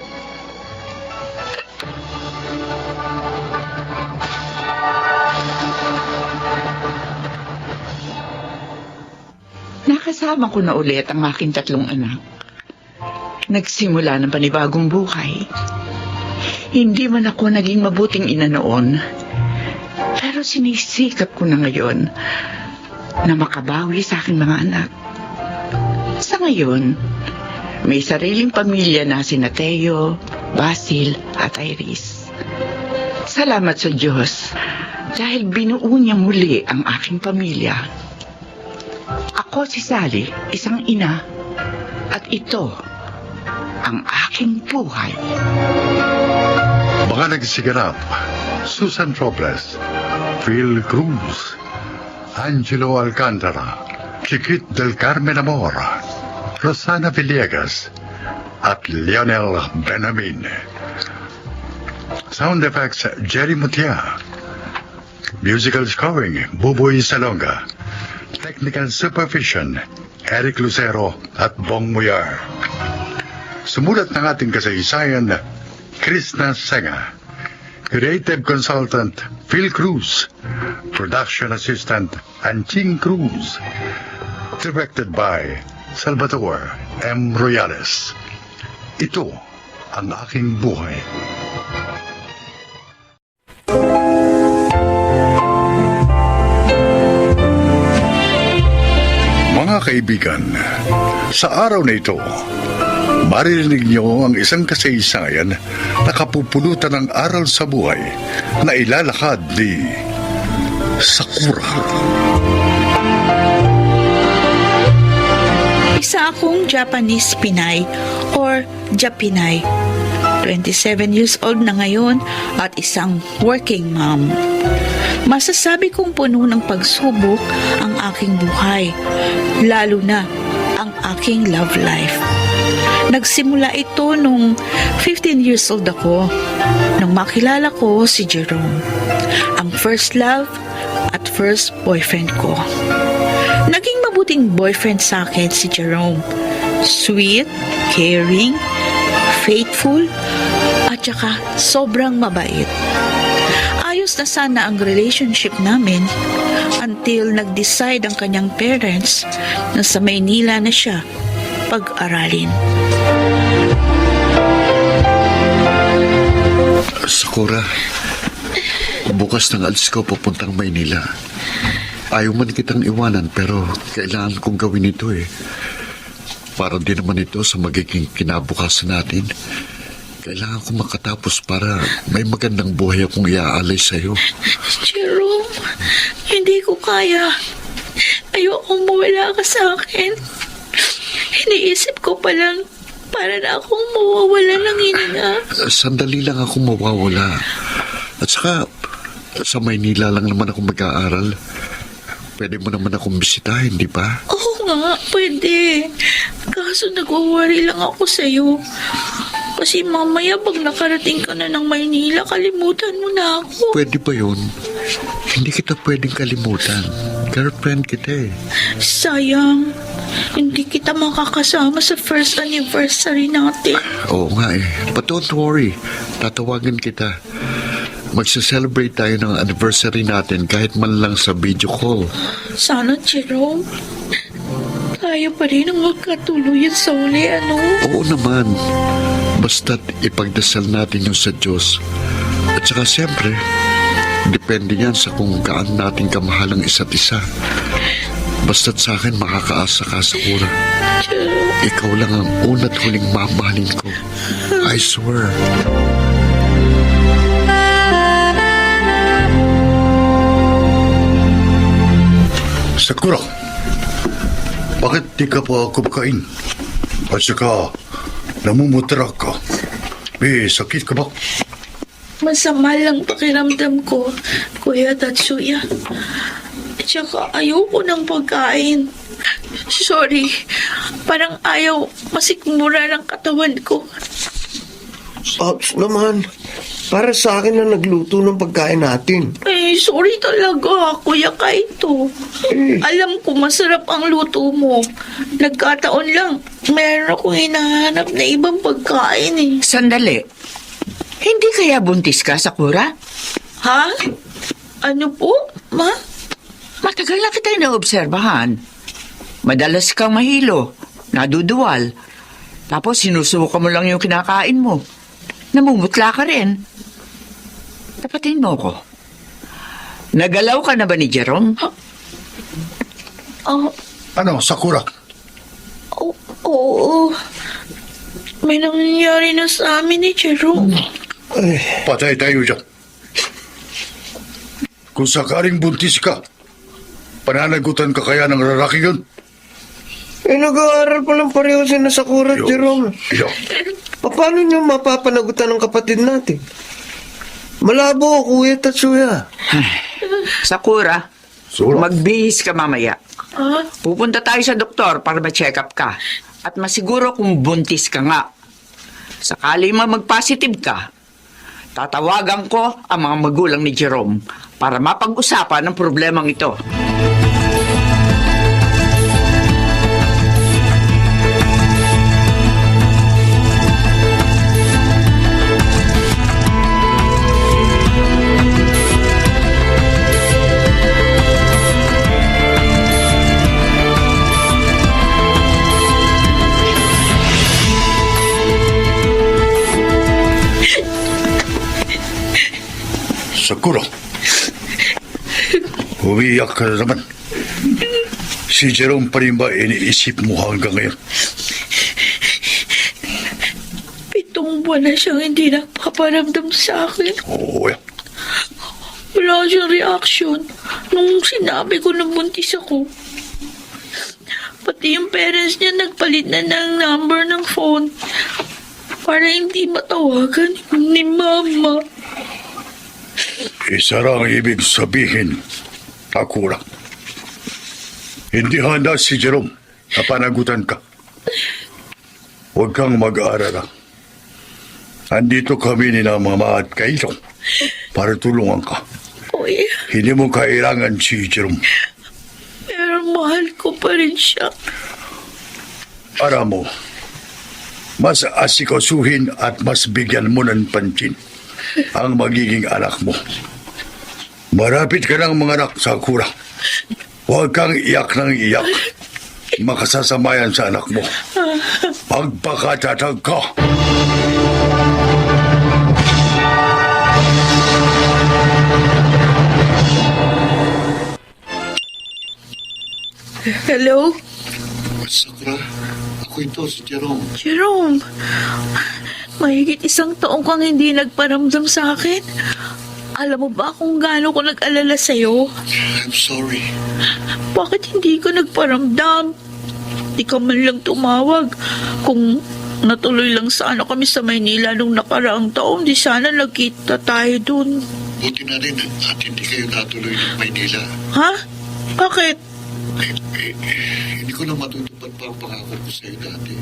Nakasama ko na ulit ang aking 3 anak. Nagsimula ng panibagong buhay. Hindi man ako naging mabuting ina noon, pero sinisikap ko na ngayon na makabawi sa aking mga anak. Sa ngayon, may sariling pamilya na sina Teo, Basil at Iris. Salamat sa Diyos dahil binuo niya muli ang aking pamilya. Ako si Sally, isang ina, at ito ang aking buhay. Mga nagsiganap, Susan Robles, Phil Cruz, Angelo Alcantara, Chiquit del Carmen Amor, Rosana Villegas, at Lionel Benamin. Sound effects, Jerry Mutia. Musical scoring, Buboy Salonga. Technical supervision, Eric Lucero at Bong Muyar. Sumulat ng ating kasaysayan, Krishna Senga. Creative consultant, Phil Cruz. Production assistant, Anching Cruz. Directed by Salvatore M. Royales. Ito ang aking buhay. Mga kaibigan, sa araw na ito, maririnig niyo ang isang kasaysayan na kapupulutan ng aral sa buhay na ilalakad ni Sakura. Isa akong Japanese Pinay or Japinay. 27 years old na ngayon at isang working mom. Masasabi kong puno ng pagsubok ang aking buhay, lalo na ang aking love life. Nagsimula ito nung 15 years old ako, nang makilala ko si Jerome, ang first love at first boyfriend ko. Naging mabuting boyfriend sa akin si Jerome. Sweet, caring, faithful, at saka sobrang mabait. Ayos na sana ang relationship namin until nag-decide ang kanyang parents na sa Maynila na siya pag-aralin. Sakura, bukas nang alis ko papuntang Maynila. Ayaw man kitang iwanan pero kailangan kong gawin ito eh. Para din naman ito sa magiging kinabukasan natin. Kailangan kong makatapos para may magandang buhay akong iaalay sa'yo. Jerome, hindi ko kaya. Ayokong mawala ka sa akin. Iniisip ko pa lang para na akong mawawala ng hininga. Sandali lang akong mawawala. At saka, sa Maynila lang naman ako mag-aaral. Pwede mo naman akong bisitahin, di ba? Oo nga, pwede. Kaso nag-worry lang ako sa'yo. Kasi mamaya pag nakarating ka na ng Maynila, kalimutan mo na ako. Pwede ba yun? Hindi kita pwedeng kalimutan. Girlfriend kita eh. Sayang, hindi kita makakasama sa first anniversary natin. Oo nga eh. But don't worry. Tatawagan kita. Magsa-celebrate tayo ng anniversary natin kahit man lang sa video call. Sana, Jerome, tayo pa rin ang magkatuluyan sa uli, ano? Oo naman. Basta't ipagdasal natin yung sa Diyos. At saka siyempre, depende yan sa kung kaan natin kamahal ang isa't isa. Basta't sa akin makakaasa ka, Sakura. Jerome. Ikaw lang ang una't huling mamahalin ko. I swear. Sakura, bakit di ka pa kumakain? At saka, namumutra ka. May sakit ka ba? Masama lang pakiramdam ko, Kuya Tatsuya. At saka ayoko ng pagkain. Sorry, parang ayaw masikmura ng katawan ko. Ops naman. Para sa akin na nagluto ng pagkain natin. Eh, sorry talaga, Kuya Kaito. Alam ko masarap ang luto mo. Nagkataon lang, meron akong hinahanap na ibang pagkain eh. Sandali. Hindi kaya buntis ka, Sakura? Ha? Ano po, Ma? Matagal na kita inaobserbahan. Madalas kang mahilo, naduduwal. Tapos sinusuka mo lang yung kinakain mo. Namumutla ka rin. Tapatin mo ko. Nagalaw ka na ba ni Jerome? Ano, Sakura? Oo. May nangyayari na sa amin ni Jerome. Patay tayo dyan. Kung sakaling buntis ka, pananagutan ka kaya ng lalaki yun? Nag-aaral pa lang pareho sila sa Sakura at Jerome. Yo. Paano niyo mapapanagutan ng kapatid natin? Malabo, Kuya Tatsuya. Sakura, Sura. magbihis ka mamaya. Pupunta tayo sa doktor para ma-check up ka. At masiguro kung buntis ka nga. Sakali mag-positive ka, tatawagan ko ang mga magulang ni Jerome para mapag-usapan ang problemang ito. Sakura. Umiyak ka na naman. Si Jerome pa rin ba iniisip mo hanggang ngayon? 7 buwan na siyang hindi nagpaparamdam sa akin. Oo, yan. Wala siyang reaction nung sinabi ko na buntis ako. Pati yung parents niya nagpalit na ng number ng phone para hindi matawagan ni Mama. Isa lang ibig sabihin, Sakura. Hindi handa si Jerome na panagutan ka. Huwag kang mag-aalala. Andito kami ni na Mama at Kailong para tulungan ka. Uy, Hindi mo kailangan si Jerome. pero mahal ko pa rin siya. Para mo, mas asikasuhin at mas bigyan mo ng pansin ang magiging anak mo. Marapit ka ng mga anak, Sakura. Huwag kang iyak ng iyak. Makasasamayan sa anak mo. Magpakatatag ka. Hello? Sakura, ako ito, si Jerome. Jerome, mahigit 1 taong kang hindi nagparamdam sa akin. Alam mo ba kung gaano ko nag-alala sa'yo? I'm sorry. Bakit hindi ka nagparamdam? Di ka man lang tumawag. Kung natuloy lang sana kami sa Maynila nung nakaraang taon, di sana nagkita tayo dun. Buti na rin at hindi kayo natuloy ng Maynila. Ha? Bakit? Hindi ko na matutupad pa ang pangako ko sa'yo dati.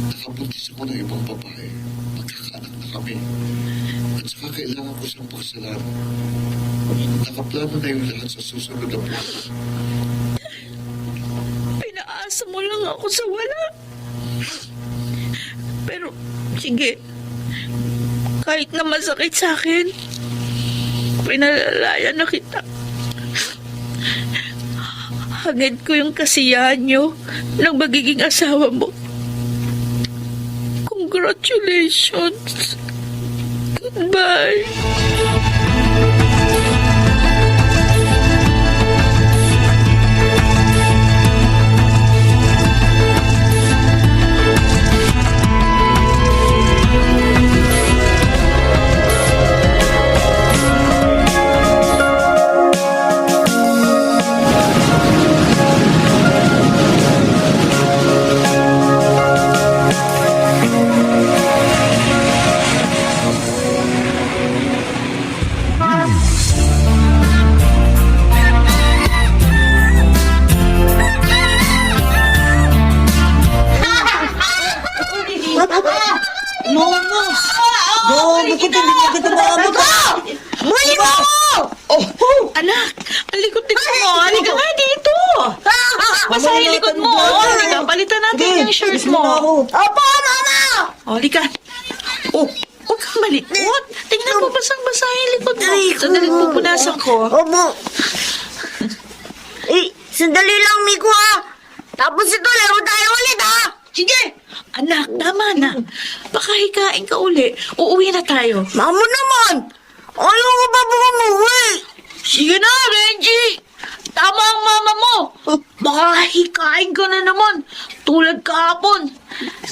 Nakabuntis ako ng ibang babae. Magkakaanak na kami. At saka kailangan ko siyang pagsalan. Nakaplano na yung lahat sa susunod na buwan. Pinaasa mo lang ako sa wala. Pero, sige. Kahit na masakit sa akin, pinalalayan na kita. Hangad ko yung kasiyahan nyo ng magiging asawa mo. Congratulations. Goodbye. Anak, alikot-likot mo. Halika nga dito. Basahin likod mo. Halika, palitan natin yung shirt mo. Opo, Mama! Halika. Oh, huwag kang malikot. Tingnan mo, basang-basa yung likod mo. Sandali, pupunasan ko. Opo. Sandali lang, Miko, ah. Tapos ito, laro tayo ulit, ha? Sige! Anak, tama na. Baka hikain ka uli. Uuwi na tayo. Mamo naman! Ayaw ko pa po umuwi! Sige na, Renji! Tama ang mama mo! Baka hikain ka na naman. Tulad kahapon.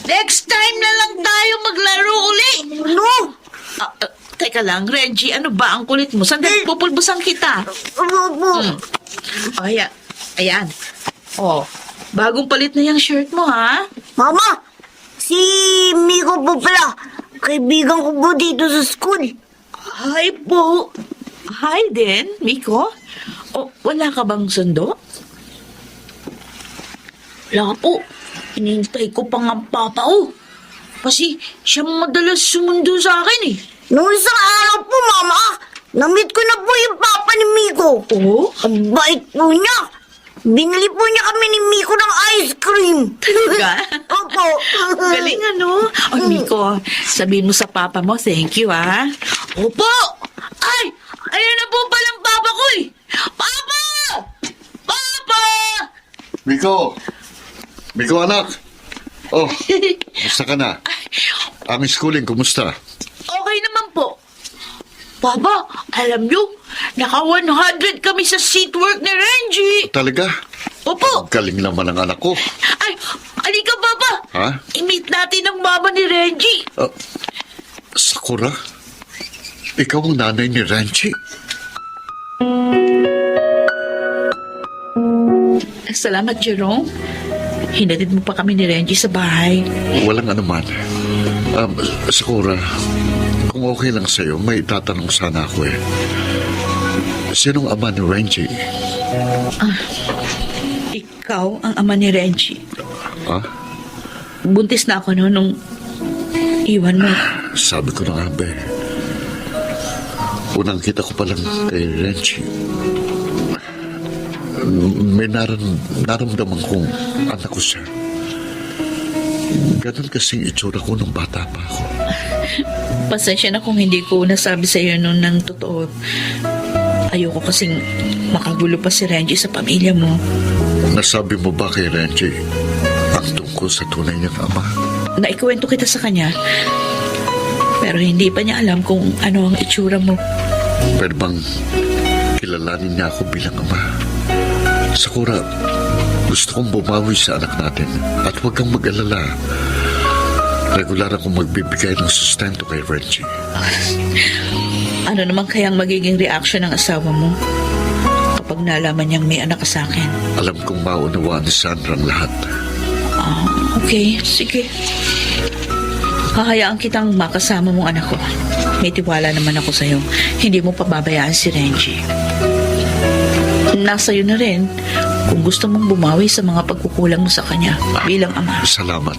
Next time na lang tayo maglaro uli. Ano? Teka lang, Renji, ano ba ang kulit mo? Sandali, pupulbusan kita. Opo. O, ayan. O, bagong palit na yung shirt mo, ha? Mama, si Miko po pala. Kaibigan ko po dito sa school. Hi po. Hi din, Miko. O, wala ka bang sundo? Wala po. Hinihintay ko pa nga ang papa ko. Kasi siya madalas sumundo sa akin eh. Noong isang araw po, Mama, na-meet ko na po yung papa ni Miko. Oo? Ang bait po niya. Binili po niya kami ni Miko ng ice cream. Talaga? Opo. Galing ano? O, Miko, sabihin mo sa papa mo, thank you, ha? Opo! Ay! Ayan na po palang papa ko eh! Papa! Papa! Miko! Miko, anak! Oh, kumusta ka na? Ang schooling, kumusta? Okay naman po. Papa, alam nyo, naka 100 kami sa seat work ni Renji. Talaga? Opo. Galing naman ang anak ko. Ay, alika, Papa. Ha? I-meet natin ang mama ni Renji. Sakura? Ikaw ang nanay ni Renji? Salamat, Jerome. Hinatid mo pa kami ni Renji sa bahay. Walang anuman. Sakura, kung okay lang sa'yo, may tatanong sana ako eh. Sinong ama ni Renji? Ikaw ang ama ni Renji. Ha? Buntis na ako noon nung iwan mo. Sabi ko na nga ba eh. Unang kita ko palang kay Renji. May naramdaman kong anak ko siya. Ganun kasing itsura ko nung bata pa ako. Pasensya na kung hindi ko nasabi sa iyo noon ng totoo. Ayoko kasing makagulo pa si Renji sa pamilya mo. Nasabi mo ba kay Renji ang tungkol sa tunay niyang ama? Naikuwento kita sa kanya. Pero hindi pa niya alam kung ano ang itsura mo. Pwede bang kilalanin niya ako bilang ama? Sakura, gusto kong bumawi sa anak natin at huwag kang mag-alala. Regular akong magbibigay ng sustento kay Renji. Ano naman kayang magiging reaction ng asawa mo kapag nalaman niyang may anak ka sa akin? Alam kong maunawaan ni Sandra ang lahat. Okay, sige. Hahayaan kitang makasama mong anak ko. May tiwala naman ako sa'yo. Hindi mo pababayaan si Renji. Nasa iyo na rin kung gusto mong bumawi sa mga pagkukulang mo sa kanya bilang ama. Salamat.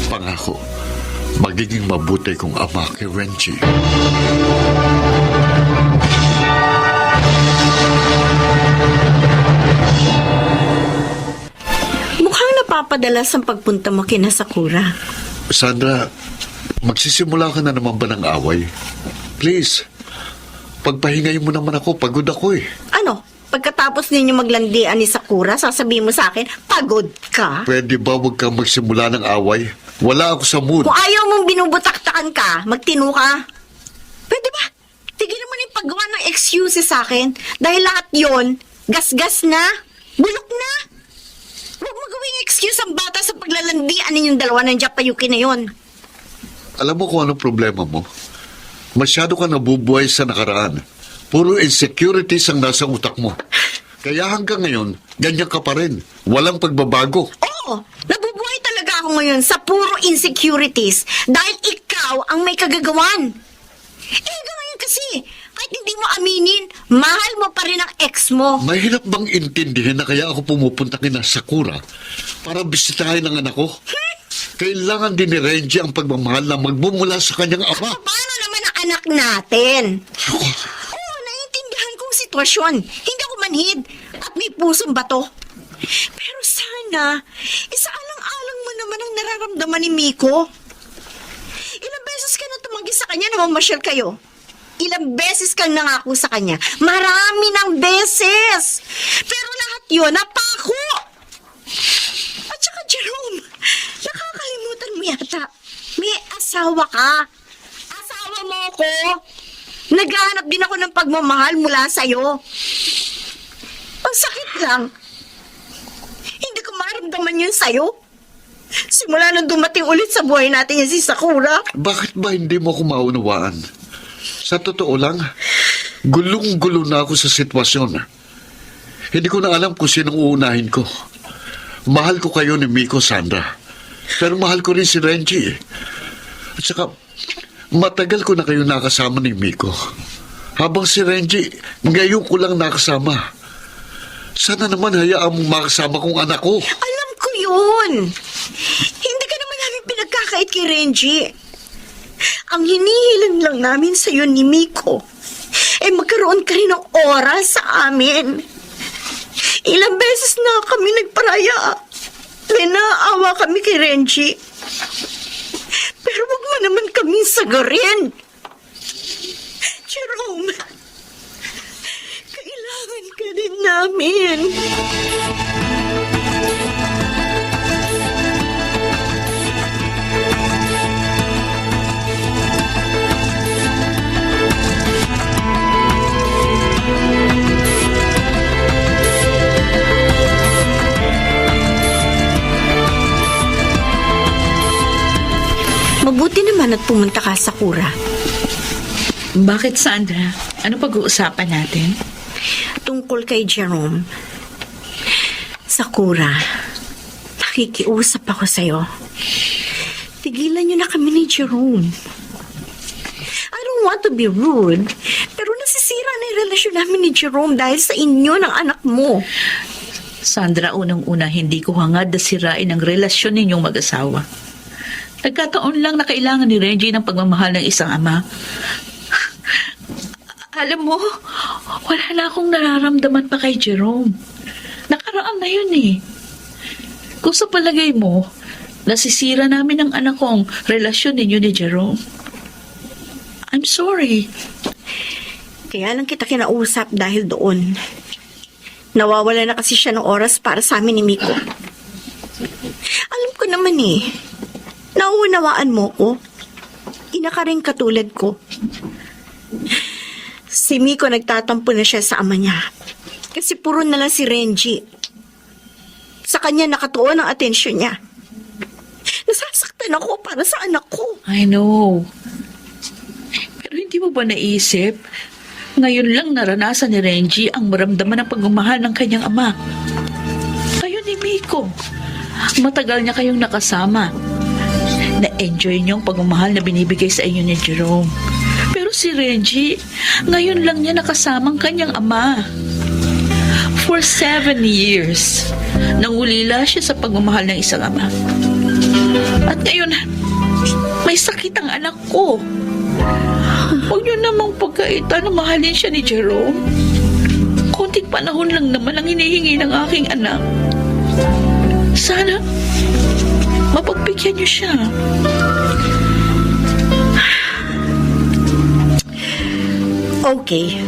Pangako, magiging mabuti kong ama kay Renji. Mukhang napapadalas ang pagpunta mo kina Sakura. Sandra, magsisimula ka na naman ba ng away? Please, pagpahingay mo naman ako. Pagod ako eh. Ano? Pagkatapos ninyo maglandian ni Sakura, sasabihin mo sa akin, pagod ka? Pwede ba huwag kang magsimula ng away? Wala ako sa mood. Kung ayaw mong binubutaktakan ka, magtino ka. Pwede ba? Tigilan mo na yung paggawa ng excuses sa akin. Dahil lahat yon, gasgas na, bulok na. Huwag mo gawing excuse ang bata sa paglalandian ninyong dalawa ng Japayuki na yon. Alam mo kung anong problema mo? Masyado ka nabubuhay sa nakaraan. Puro insecurities ang nasa utak mo. Kaya hanggang ngayon, ganyan ka pa rin. Walang pagbabago. Oo, nabubuhay talaga ako ngayon sa puro insecurities dahil ikaw ang may kagagawan. Hanggang ngayon kasi, kahit hindi mo aminin, mahal mo pa rin ang ex mo. Mahirap bang intindihin na kaya ako pumupunta kina Sakura para bisitahin ang anak ko? Kailangan din ni Renji ang pagmamahal na magmumula sa kanyang ama. Paano naman ang anak natin? Sitwasyon. Hindi ako manhid at may pusong bato. Pero sana, isaalang-alang mo naman ang nararamdaman ni Miko. Ilang beses ka na tumanggi sa kanya na mamasyal kayo. Ilang beses kang nangako sa kanya. Marami ng beses. Pero lahat yun, napako. At asawa ka. Asawa mo ako. Naghahanap din ako ng pagmamahal mula sa'yo. Ang sakit lang. Hindi ko maramdaman yun sa'yo. Simula nang dumating ulit sa buhay natin yan si Sakura. Bakit ba hindi mo ko maunawaan? Sa totoo lang, gulong-gulo na ako sa sitwasyon. Hindi ko na alam kung sinong uunahin ko. Mahal ko kayo ni Miko, Sandra. Pero mahal ko rin si Renji. At saka, matagal ko na kayo nakasama ni Miko. Habang si Renji, ngayon ko lang nakasama. Sana naman hayaan mong makasama kong anak ko. Alam ko yun. Hindi ka naman namin pinagkakait kay Renji. Ang hinihiling lang namin sa'yo ni Miko ay magkaroon ka rin ng oras sa amin. Ilang beses na kami nagparaya. May naawa kami kay Renji. Pero wag mo naman kaming sagarin. Jerome, kailangan ka din namin. Mabuti naman at pumunta ka, Sakura. Bakit, Sandra? Ano pag-uusapan natin? Tungkol kay Jerome. Sakura, nakikiusap ako sa'yo. Tigilan niyo na kami ni Jerome. I don't want to be rude, pero nasisira na yung relasyon namin ni Jerome dahil sa inyo ng anak mo. Sandra, unang-una, hindi ko hangad na sirain ang relasyon ninyong mag-asawa. Nagkataon lang na kailangan ni Renji ng pagmamahal ng isang ama. Alam mo, wala na akong nararamdaman pa kay Jerome. Nakaraan na yun eh. Kung sa palagay mo, nasisira namin ang anak kong relasyon ninyo ni Jerome. I'm sorry. Kaya lang kita kinausap dahil doon. Nawawala na kasi siya ng oras para sa amin ni Miko. Alam ko naman eh. Nauunawaan mo ko. Ina ka rin katulad ko. Si Miko nagtatampo na siya sa ama niya. Kasi puro na lang si Renji. Sa kanya nakatuon ang atensyon niya. Nasasaktan ako para sa anak ko. I know. Pero hindi mo ba naisip? Ngayon lang naranasan ni Renji ang maramdaman ng pagmamahal ng kanyang ama. Kayo ni Miko. Matagal niya kayong nakasama. Na-enjoy niyo ang pagmamahal na binibigay sa inyo ni Jerome. Pero si Renji, ngayon lang niya nakasama ang kanyang ama. For 7 years, nangulila siya sa pagmamahal ng isang ama. At ngayon, may sakit ang anak ko. Huwag niyo namang pagkaitan na mahalin siya ni Jerome. Konting panahon lang naman ang hinihingi ng aking anak. Sana, mapagbigyan niyo siya. Okay.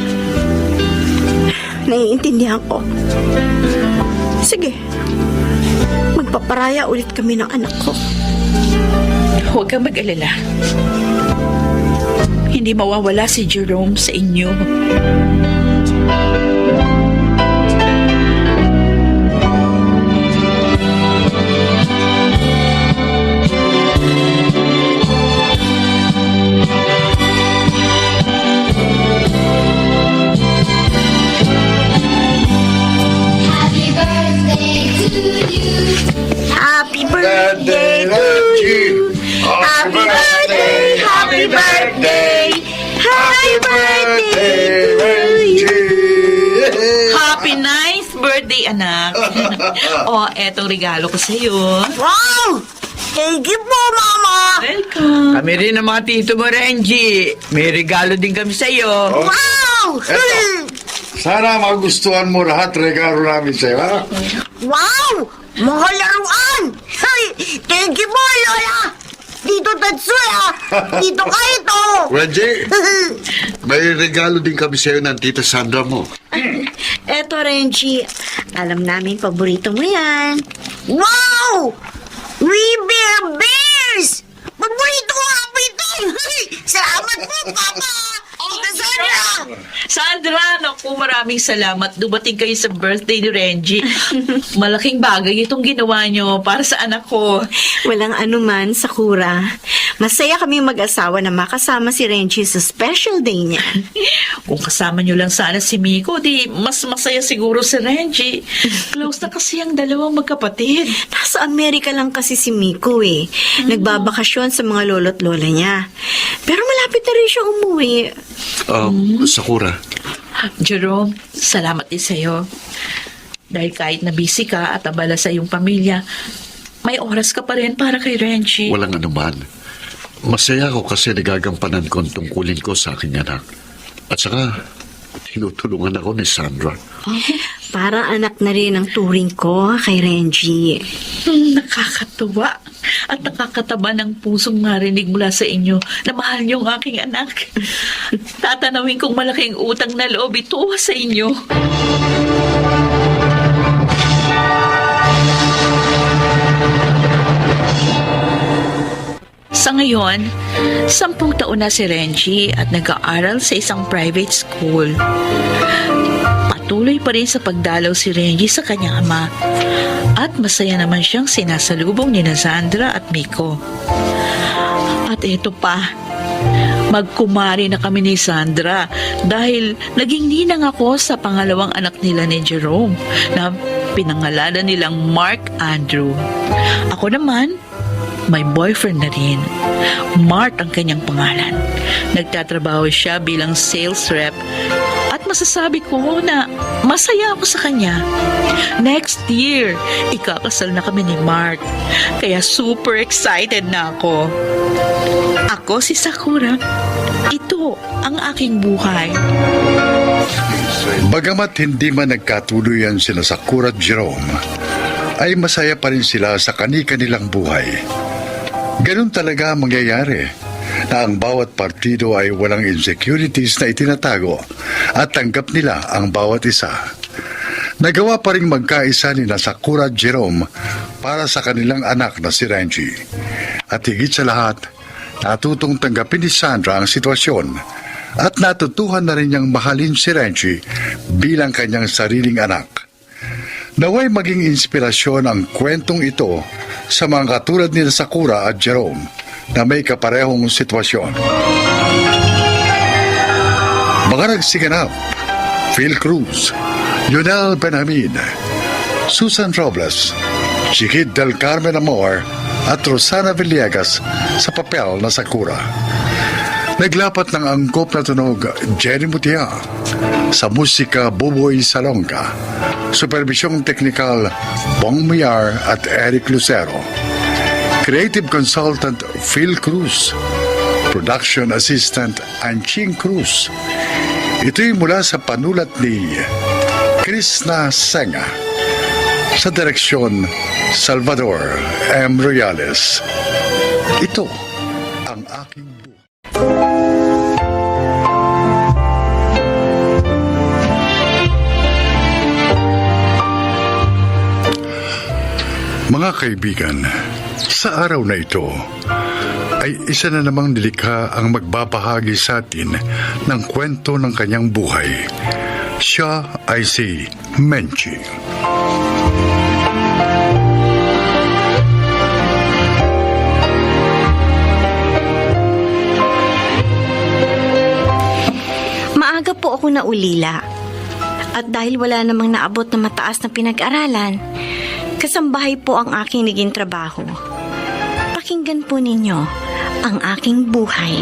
Naiintindihan ko. Sige. Magpaparaya ulit kami ng anak ko. Huwag kang mag-alala. Hindi mawawala si Jerome sa inyo. Happy birthday to you. Happy birthday, happy birthday, happy birthday to you. Happy nice birthday, anak. Etong regalo ko sa'yo. Wow! Thank you po, Mama. Welcome. Kami rin ang mga tito mo, Renji. May regalo din kami sa'yo. Wow! Sana magustuhan mo lahat regalo namin sa'yo, ha? Wow! Mga laruan! Hey, thank you po, Lola! Dito Tatsuya! Dito Kaito! Renji, may regalo din kami sa'yo ng tita Sandra mo. Eto, Renji. Alam namin paborito mo yan. Wow! We Bear Bears! Paborito ko nga po Salamat po, Papa! Tita Sandra! Sandra, naku, maraming salamat. Dumating kayo sa birthday ni Renji. Malaking bagay itong ginawa nyo para sa anak ko. Walang anuman, Sakura. Masaya kami mag-asawa na makasama si Renji sa special day niya. Kung kasama nyo lang sana si Miko, di mas masaya siguro si Renji. Close na kasi ang dalawang magkapatid. Nasa Amerika lang kasi si Miko eh. Nagbabakasyon sa mga lolo't lola niya. Pero malapit na rin siya umuwi. Sakura, Jerome, salamat din sa'yo. Dahil kahit na busy ka at abala sa iyong pamilya, may oras ka pa rin para kay Renji. walang anuman. Masaya ako kasi nagagampanan ko ang tungkulin ko sa aking anak. At saka, tinutulungan ako ni Sandra. Parang anak na rin ang turing ko kay Renji. Nakakatuwa at nakakataba ng pusong marinig mula sa inyo na mahal niyo ang aking anak. Tatanawin kong malaking utang na loob ito sa inyo. Sa ngayon, 10 taon na si Renji at nag-aaral sa isang private school. Patuloy pa rin sa pagdalaw si Renji sa kanyang ama at masaya naman siyang sinasalubong ni Sandra at Miko. At ito pa, magkumari na kami ni Sandra dahil naging ninang ako sa pangalawang anak nila ni Jerome na pinangalanan nilang Mark Andrew. Ako naman, may boyfriend na rin. Mart ang kanyang pangalan. Nagtatrabaho siya bilang sales rep at masasabi ko na masaya ako sa kanya. Next year, ikakasal na kami ni Mart. Kaya super excited na ako. Ako si Sakura. Ito ang aking buhay. Bagamat hindi man nagkatuluyan sina Sakura at Jerome, ay masaya pa rin sila sa kani-kanilang buhay. Ganun talaga ang mangyayari na ang bawat partido ay walang insecurities na itinatago at tanggap nila ang bawat isa. Nagawa pa rin magkaisa ni Sakura at Jerome para sa kanilang anak na si Renji. At higit sa lahat, natutong tanggapin ni Sandra ang sitwasyon at natutuhan na rin niyang mahalin si Renji bilang kanyang sariling anak. Naway maging inspirasyon ang kwentong ito sa mga katulad ni Sakura at Jerome na may kaparehong sitwasyon. Mga nagsiganap, Phil Cruz, Yunel Benjamin, Susan Robles, Chiquit del Carmen Amor at Rosana Villegas sa papel na Sakura. Naglapat ng angkop na tunog Jenny Mutia, sa musika Buboy Salonga, supervisyong teknikal Bong Miyar at Eric Lucero, creative consultant Phil Cruz, production assistant Anching Cruz. Ito'y mula sa panulat ni Krishna Senga, sa direksyon Salvador M. Royales. Ito ang aking buhay. Mga kaibigan, sa araw na ito ay isa na namang nilikha ang magbabahagi sa atin ng kwento ng kanyang buhay. Siya ay si Menchi. Maaga po ako naulila. At dahil wala namang naabot na mataas na pinag-aralan, kasambahay po ang aking naging trabaho. Pakinggan po ninyo ang aking buhay.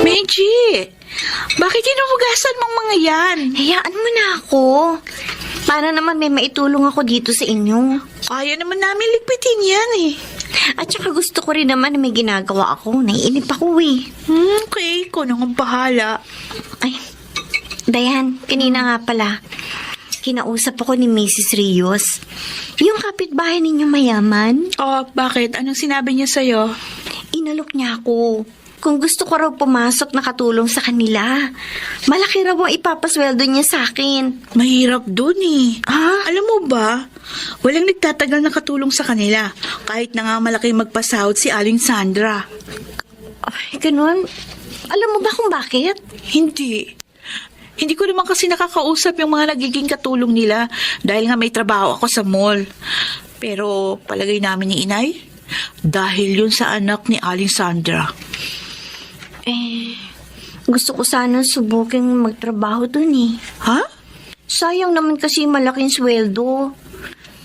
Menchi, bakit hinuhugasan mong mga yan? Hayaan mo na ako. Para naman may maitulong ako dito sa inyo. Kaya naman namin ligpitin yan eh. At saka gusto ko rin naman na may ginagawa ako. Naiinip ako eh. Okay, ikaw na ang bahala. Ay, Dayan, kanina nga pala. Kinausap ako ni Mrs. Rios. Yung kapitbahay ninyo mayaman. Oh, bakit? Anong sinabi niya sa'yo? Inalok niya ako. Kung gusto ko raw pumasok na katulong sa kanila, malaki raw ang ipapasweldo niya sa akin. Mahirap dun eh. Alam mo ba, walang nagtatagal na katulong sa kanila kahit na nga malaki magpasahod si Aling Sandra. Ay, ganun. Alam mo ba kung bakit? Hindi. Hindi ko naman kasi nakakausap yung mga nagiging katulong nila dahil nga may trabaho ako sa mall. Pero palagay namin ni Inay, dahil yun sa anak ni Aling Sandra. Gusto ko sana subuking magtrabaho dun eh. Ha? Sayang naman kasi malaking sweldo.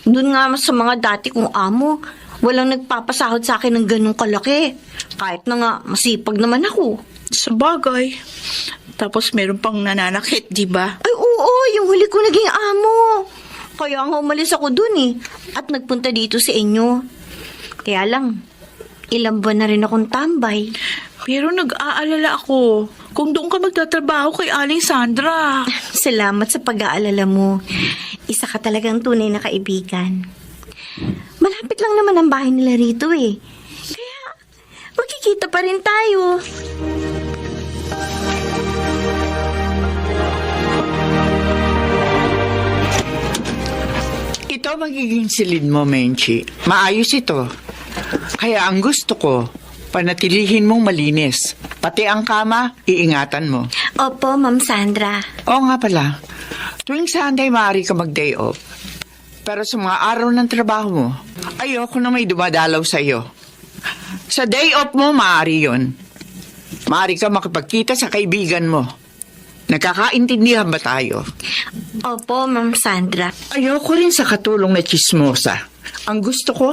Doon nga sa mga dati kong amo, walang nagpapasahod sa akin ng ganung kalaki. Kahit na nga masipag naman ako. Sa bagay. Tapos meron pang nananakit, di ba? Ay oo, yung huli ko naging amo. Kaya nga umalis ako dun eh. At nagpunta dito sa inyo. Kaya lang, ilang buwan na rin akong tambay. Pero nag-aalala ako kung doon ka magtatrabaho kay Aling Sandra. Salamat sa pag-aalala mo. Isa ka talagang tunay na kaibigan. Malapit lang naman ang bahay nila rito eh. Kaya, magkikita pa rin tayo. Ito magiging silid mo, Menchi. Maayos ito. Kaya ang gusto ko, panatilihin mong malinis. Pati ang kama, iingatan mo. Opo, Ma'am Sandra. Oo nga pala, tuwing Sunday maaari ka mag-day off. Pero sa mga araw ng trabaho mo, ayoko na may dumadalaw sa iyo. Sa day off mo, maaari yun. Maaari ka makipagkita sa kaibigan mo. Nakakaintindihan ba tayo? Opo, Ma'am Sandra. Ayoko rin sa katulong na chismosa. Ang gusto ko,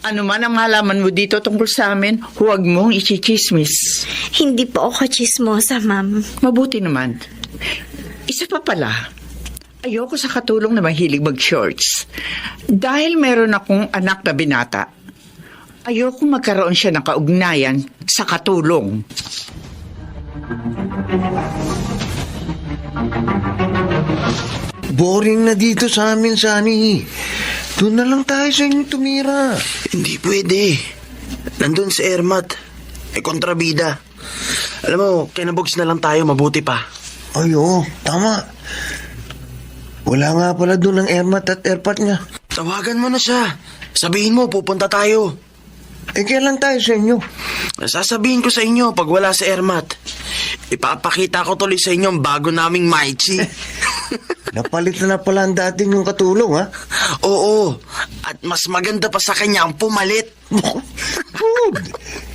ano man ang malaman mo dito tungkol sa amin, huwag mong ichichismis. Hindi po ako chismosa, Ma'am. Mabuti naman. Isa pa pala, ayoko sa katulong na mahilig mag-shorts. Dahil meron akong anak na binata, ayoko magkaroon siya ng kaugnayan sa katulong. Boring na dito sa amin, Sunny. Doon na lang tayo sa inyo tumira. Hindi pwede. Nandun si Ermat. Kontrabida. Alam mo, kinabogs na lang tayo, mabuti pa. Ay, oo, tama. Wala nga pala doon ang Ermat at Erpat niya. Tawagan mo na siya. Sabihin mo, pupunta tayo. Kailan tayo sa inyo? Sasabihin ko sa inyo pag wala si Ermat. Ipapakita ko tuloy sa inyo ang bago naming Maichi. Napalit na pala ang dating yung katulong, ha? Oo. At mas maganda pa sa kanya ang pumalit.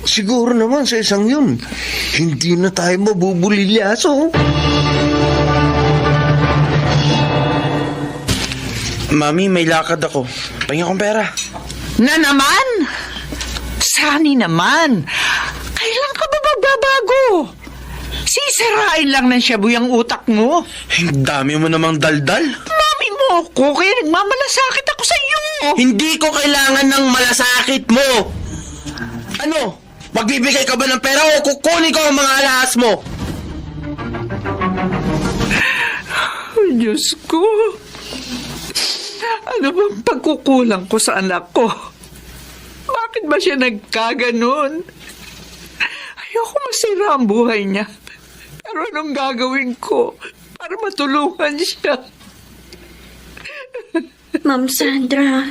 Siguro naman sa isang yun, hindi na tayo mabubulilyaso. Mami, may lakad ako. Pahingin akong pera. Na naman? Sani naman. Kailan ka ba magbabago? Sisirain lang ng shabu yung utak mo. Ang dami mo namang daldal. Mami mo ko, kaya nagmamalasakit ako sa iyo. Hindi ko kailangan ng malasakit mo. Ano? Magbibigay ka ba ng pera o kukunin ko ang mga alahas mo? Diyos ko. Ano bang pagkukulang ko sa anak ko? Bakit ba siya nagkaganon? Ayoko masira ang buhay niya. Pero anong gagawin ko para matulungan siya? Ma'am Sandra.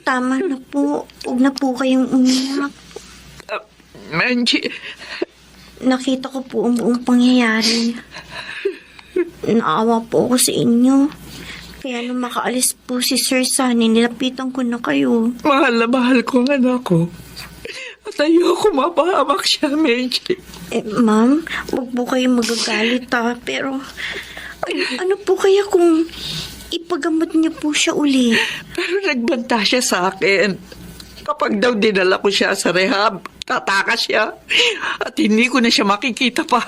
Tama na po. Huwag na po kayong umiyak. Menchi, Nakita ko po ang buong pangyayari. Naawa po ako sa inyo. Kaya nung makaalis po si Sir Sunny, nilapitan ko na kayo. mahal na mahal ko ang anak ko. At ayoko mapahamak siya, Menchi. Ma'am, huwag po kayong magagalit Pero, ano po kaya kung ipagamot niyo po siya uli? Pero nagbanta siya sa akin. Kapag daw dinala ko siya sa rehab, tatakas siya. At hindi ko na siya makikita pa.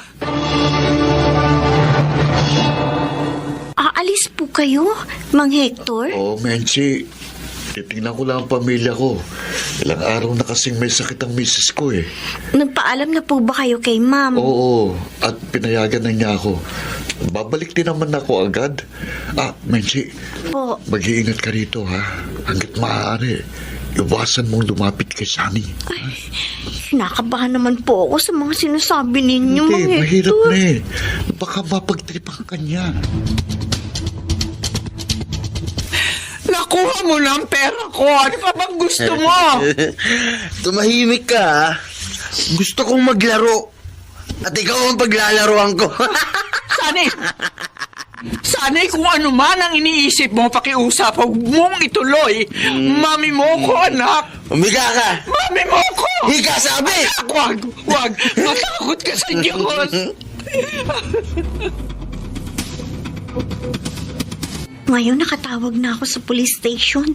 Aalis po kayo, Mang Hector? Oo, Menchi. Titingnan ko lang ang pamilya ko. Ilang araw na kasing may sakit ang misis ko eh. Nagpaalam na po ba kayo kay Ma'am? Oo, at pinayagan na niya ako. Babalik din naman ako agad. Menchi, Po. mag-iingat ka rito ha. Hanggat maaari. iwasan mong lumapit kay Sunny. Kinakabahan naman po ako sa mga sinasabi ninyo, Hindi, Mang mahirap Hector. na eh. Baka mapagtripan ka niya. Nakuha mo na ang pera ko. Ano pa bang gusto mo? Tumahimik ka, ha? Gusto kong maglaro. At ikaw ang paglalaroan ko. Sana'y kung ano man ang iniisip mo, pakiusap, huwag mong ituloy. Mami mo ko, anak. Umiga ka. Mami mo ko. Higa, sabi. Anak, wag. Matakot ka sa Diyos. Ngayon nakatawag na ako sa police station.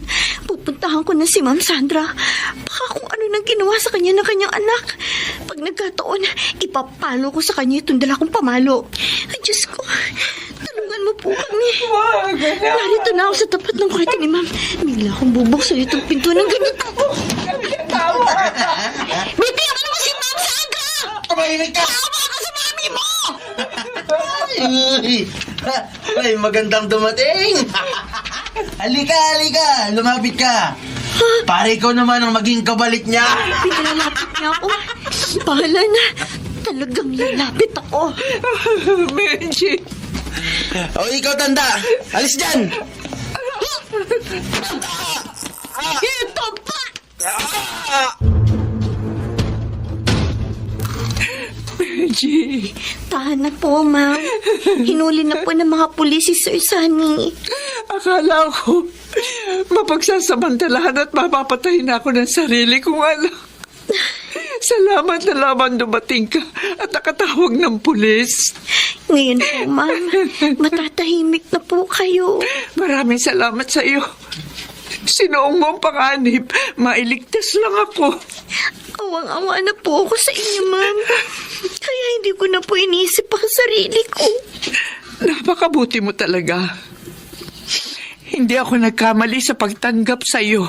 Pupuntahan ko na si Ma'am Sandra. Baka kung ano nang ginawa sa kanya ng kanyang anak. Pag nagkataon, ipapalo ko sa kanya itong dala kong pamalo. Ay, Diyos ko. Tulungan mo po kami. Narito na ako sa tapat ng kwarto ni Ma'am. Bigla akong bubuksan itong pinto ng ganito. Bitiyan mo si Ma'am Sandra! Tumahimik ka. Tawa ka sa mami mo! Ay, magandang dumating. Halika, lumapit ka. Pare ko naman ang maging kabalik niya. Pinalalapit niya ako. Bahala na. Talagang lalapit ako. Benji. O, ikaw tanda. Alis dyan. Ito pa! Benji. Tahan na po, Ma'am. Hinuli na po ng mga pulis si Sir Sunny. Akala ko mapagsasamantalahan at mapapatay na ako ng sarili kong anak. Salamat na lamang dumating ka at nakatawag ng pulis. Ngayon po, Ma'am, matatahimik na po kayo. Maraming salamat sa iyo. Sinuong mo ang panganib, mailigtas lang ako. Awang-awa na po ako sa inyo, Ma'am. Kaya hindi ko na po inisip ang sarili ko. Napakabuti mo talaga. Hindi ako nagkamali sa pagtanggap sa iyo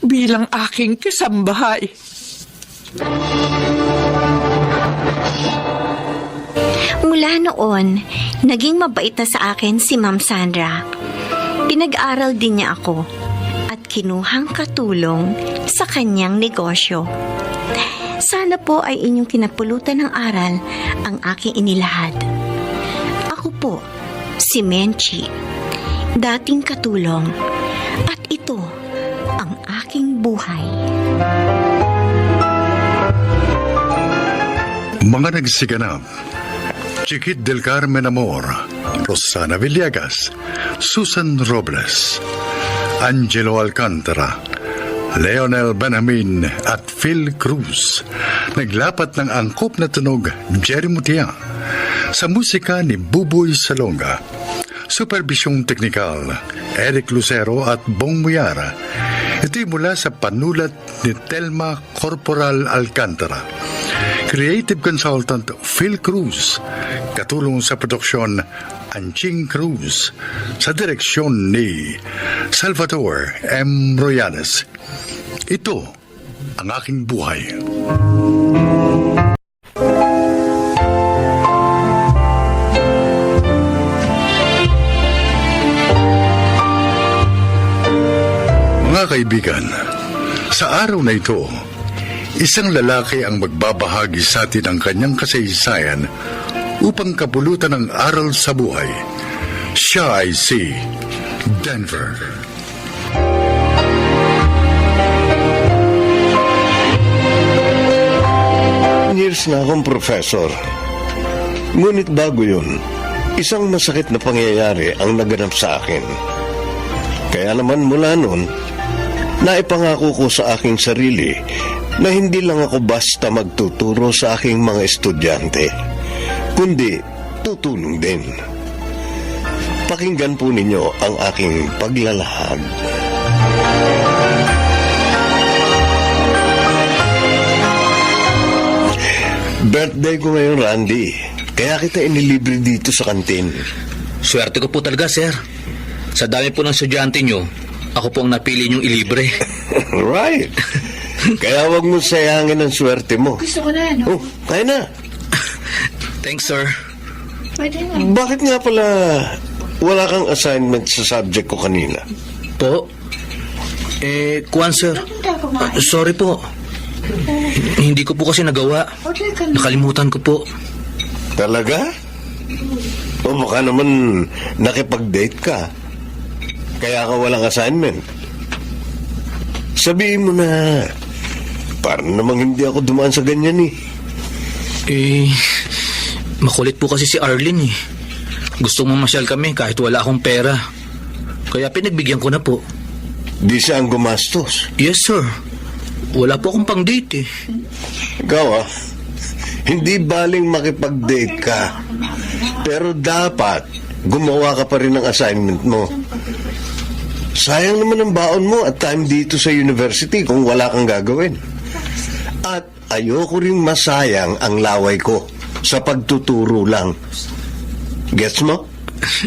bilang aking kasambahay. Mula noon, naging mabait na sa akin si Ma'am Sandra. Pinag-aral din niya ako at kinuhang katulong sa kanyang negosyo. Sana po ay inyong kinapulutan ng aral ang aking inilahad. Ako po, si Menchi, dating katulong, at ito ang aking buhay. Mga nagsiganap: Chiquit del Carmen Amor, Rosana Villegas, Susan Robles, Angelo Alcantara, Leonel Benjamin at Phil Cruz. Naglapat ng angkop na tunog Jerry Mutia. Sa musika ni Buboy Salonga. Supervisyong teknikal Eric Lucero at Bong Muyara. Ito'y mula sa panulat ni Telma Corporal Alcantara. Creative Consultant Phil Cruz. Katulong sa produksyon Anching Cruz. Sa direksyon ni Salvador M. Royanes. Ito ang aking buhay. Mga kaibigan, sa araw na ito, isang lalaki ang magbabahagi sa atin ng kanyang kasaysayan upang kapulutan ng aral sa buhay. Siya ay si Denver. Years na akong professor. Ngunit bago yun, isang masakit na pangyayari ang naganap sa akin. Kaya naman mula nun, naipangako ko sa aking sarili na hindi lang ako basta magtuturo sa aking mga estudyante, kundi tutulong din. Pakinggan po ninyo ang aking paglalahad. Birthday ko ngayon, Randy. Kaya kita inilibre dito sa kantin. Swerte ko po talaga, sir. Sa dami po ng estudyante nyo, ako po ang napili nyong ilibre. Right. Kaya wag mo sayangin ang swerte mo. Gusto ko na, no? Oh, kaya na. Thanks, sir. Pwede na. Bakit nga pala wala kang assignment sa subject ko kanina? Po, Kuwan sir. Sorry po. Hindi ko po kasi nagawa. Nakalimutan ko po. Talaga? O baka naman nakipag-date ka. Kaya ka walang assignment. Sabihin mo na, parang namang hindi ako dumaan sa ganyan eh. Makulit po kasi si Arlene eh. Gusto mamasyal kami kahit wala akong pera. Kaya pinagbigyan ko na po. Di siya ang gumastos. Yes sir. Wala po akong pang-date eh. Ikaw hindi baling makipag-date ka. Pero dapat gumawa ka pa rin ng assignment mo. Sayang naman ang baon mo at time dito sa university kung wala kang gagawin. At ayoko rin masayang ang laway ko sa pagtuturo lang. Gets mo?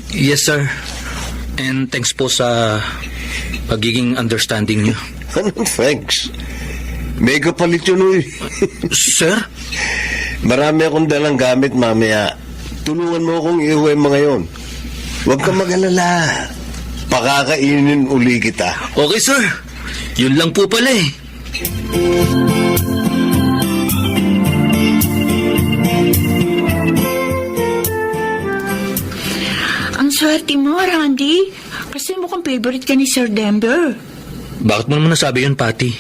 Yes sir. And thanks po sa pagiging understanding niyo. Anong thanks? May kapalit yun eh. Sir? Marami akong dalang gamit mamaya. Tulungan mo akong iuwi mga yon. Huwag kang mag-alala. Pakakainin uli kita. Okay sir. Yun lang po pala eh. Ang swerte mo, Randy. Kasi mukhang favorite ka ni Sir Denver. Bakit mo naman nasabi yun, Patty?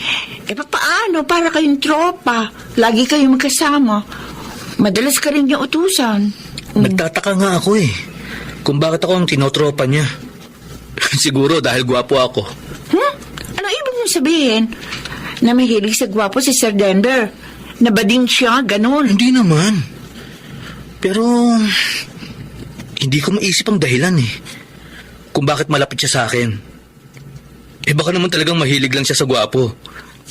Paano? Para kayong tropa. Lagi kayong magkasama. Madalas ka rin niya utusan. Nagtataka nga ako eh. Kung bakit ako ang tinotropa niya. Siguro dahil gwapo ako. Ano ibig mong sabihin? Na mahilig sa gwapo si Sir Denver? Nabading siya, ganun. Hindi naman. Pero hindi ko maisip ang dahilan eh. Kung bakit malapit siya sa akin. Baka naman talagang mahilig lang siya sa gwapo.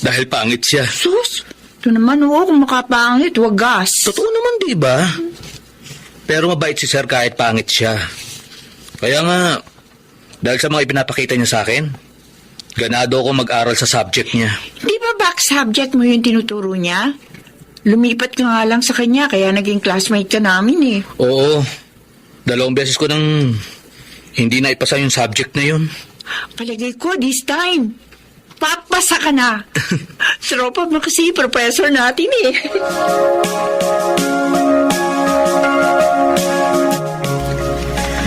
Dahil pangit siya. Sus! Ito naman kung makapangit, wagas. Totoo naman, di ba? Pero mabait si Sir kahit pangit siya. Kaya nga, dahil sa mga ipinapakita niya sa akin, ganado ako mag-aral sa subject niya. Di ba back subject mo yung tinuturo niya? Lumipat ka nga lang sa kanya, kaya naging classmate ka namin eh. Oo. 2 beses ko nang hindi na ipasa yung subject na yun. Palagay ko, this time, papasa ka na. Tropa mo kasi professor natin eh.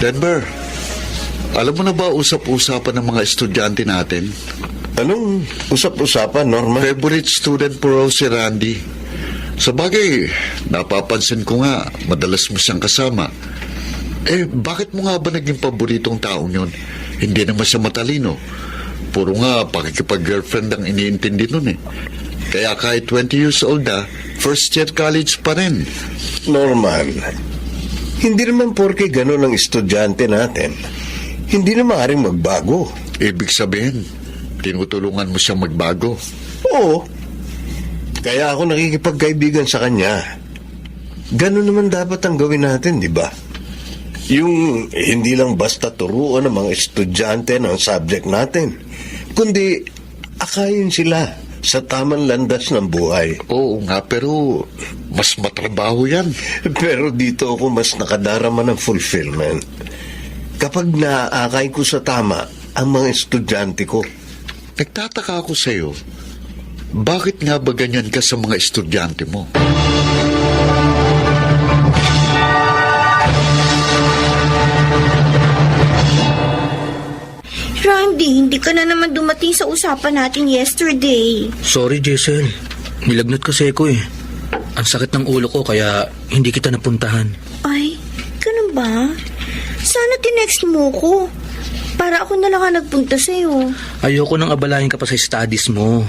Denver, alam mo na ba usap-usapan ng mga estudyante natin? Anong usap-usapan, Norman? Favorite student po raw si Randy. Sa bagay, napapansin ko nga, madalas mo siyang kasama. Bakit mo nga ba naging paboritong taong yun? Hindi naman siya matalino. Puro nga, pakikipag-girlfriend ang iniintindi nun eh. Kaya kahit 20 years old first year college pa rin. Norman, hindi naman porke gano'n ang estudyante natin. Hindi na maaaring magbago. Ibig sabihin, tinutulungan mo siyang magbago. Oo. Kaya ako nakikipagkaibigan sa kanya. Gano'n naman dapat ang gawin natin, di ba? Yung hindi lang basta turuan ng mga estudyante ng subject natin, kundi akayin sila sa tamang landas ng buhay. Oo nga, pero mas matrabaho yan. Pero dito ako mas nakadarama ng fulfillment. Kapag naaakay ko sa tama ang mga estudyante ko. Nagtataka ako sa'yo, bakit nga ba ganyan ka sa mga estudyante mo? Randy, hindi ka na naman dumating sa usapan natin yesterday. Sorry, Jessel. Nilagnat kasi ako eh. Ang sakit ng ulo ko kaya hindi kita napuntahan. Ay, ganun ba? Sana tinext mo ko. Para ako na lang ang nagpunta sa'yo. Ayoko nang abalahin ka pa sa studies mo.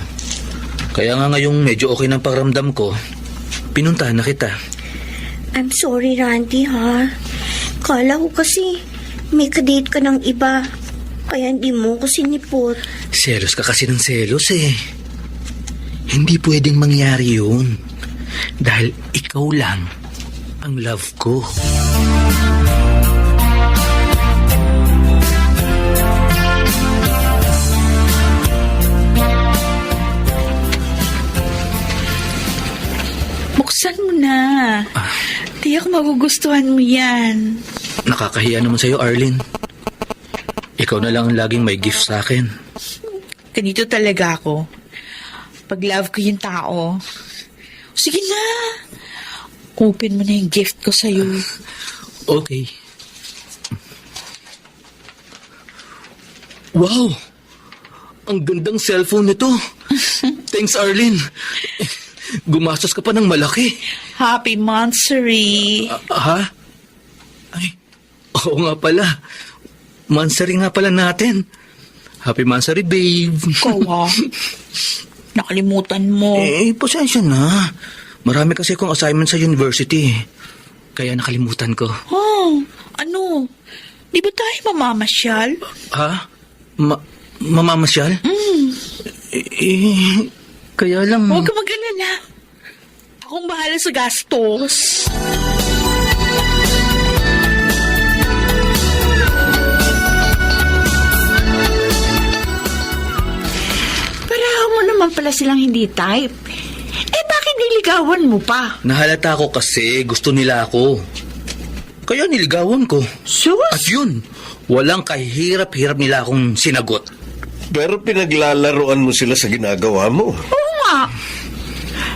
Kaya nga ngayong medyo okay ng pakiramdam ko, pinuntahan na kita. I'm sorry, Randy, ha? Kala ko kasi may kadate ka ng iba. Kaya hindi mo ko sinipot. Selos ka kasi ng selos eh. Hindi pwedeng mangyari yun. Dahil ikaw lang ang love ko. Buksan mo na. Tiyak magugustuhan mo yan. Nakakahiya naman sa'yo, Arlene. Ikaw na lang ang laging may gift sa akin. Ganito talaga ako. Pag love ko yung tao, sige na. Open mo na yung gift ko sa'yo. Okay. Wow! Ang gandang cellphone nito. Thanks, Arlene. Gumastos ka pa ng malaki. Happy Monthsary. Ha? Ay, oo nga pala. Mansari nga pala natin. Happy Mansari, babe. Kawa. Nakalimutan mo. Pasensya na. Marami kasi akong assignment sa university. Kaya nakalimutan ko. Oh, ano? Di ba tayo mamamasyal? Ha? Mamamasyal? Kaya lang... Huwag ka mag-alala. Akong bahala sa gastos. Parahan mo naman pala silang hindi type. Bakit niligawan mo pa? Nahalata ko kasi gusto nila ako. Kaya niligawan ko. Sus? At yun, walang kahirap-hirap nila akong sinagot. Pero pinaglalaroan mo sila sa ginagawa mo. Oo nga.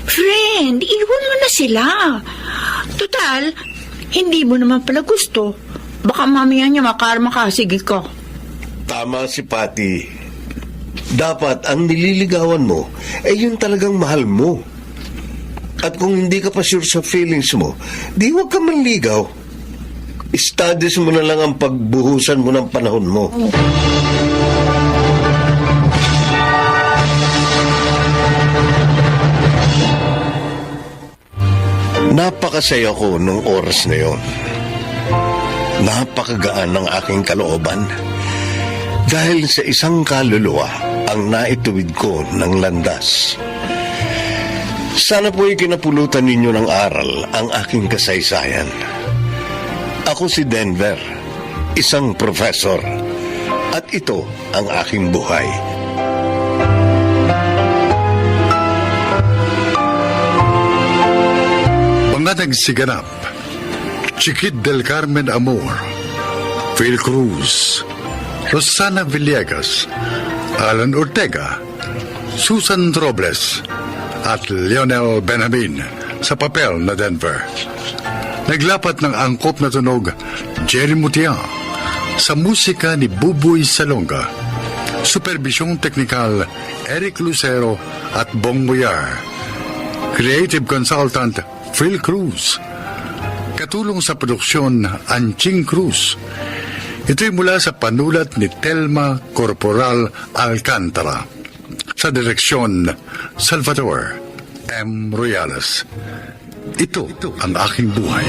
Friend, iwan mo na sila. Total, hindi mo naman pala gusto. Baka mamaya niya makarma ka, sige ko. Tama si Patty. Dapat ang nililigawan mo ay yun talagang mahal mo. At kung hindi ka pa sure sa feelings mo, di wag ka manligaw. Studies mo na lang ang pagbuhusan mo ng panahon mo. Napakasaya ko nung oras na yon. Napakagaan ng aking kalooban. Dahil sa isang kaluluwa ang naituwid ko ng landas. Sana po'y kinapulutan ninyo ng aral ang aking kasaysayan. Ako si Denver, isang professor, at ito ang aking buhay. Mga nagsiganap, Chiquit del Carmen Amor, Phil Cruz, Rosana Villegas, Alan Ortega, Susan Robles, at Lionel Benjamin sa papel na Denver. Naglapat ng angkop na tunog Jerry Mutia sa musika ni Buboy Salonga. Superbisyong teknikal Eric Lucero at Bong Muyar. Creative consultant Phil Cruz. Katulong sa produksyon Anching Cruz. Ito'y mula sa panulat ni Telma Corporal Alcantara. Sa direksyon, Salvador M. Royales. Ito ang aking buhay.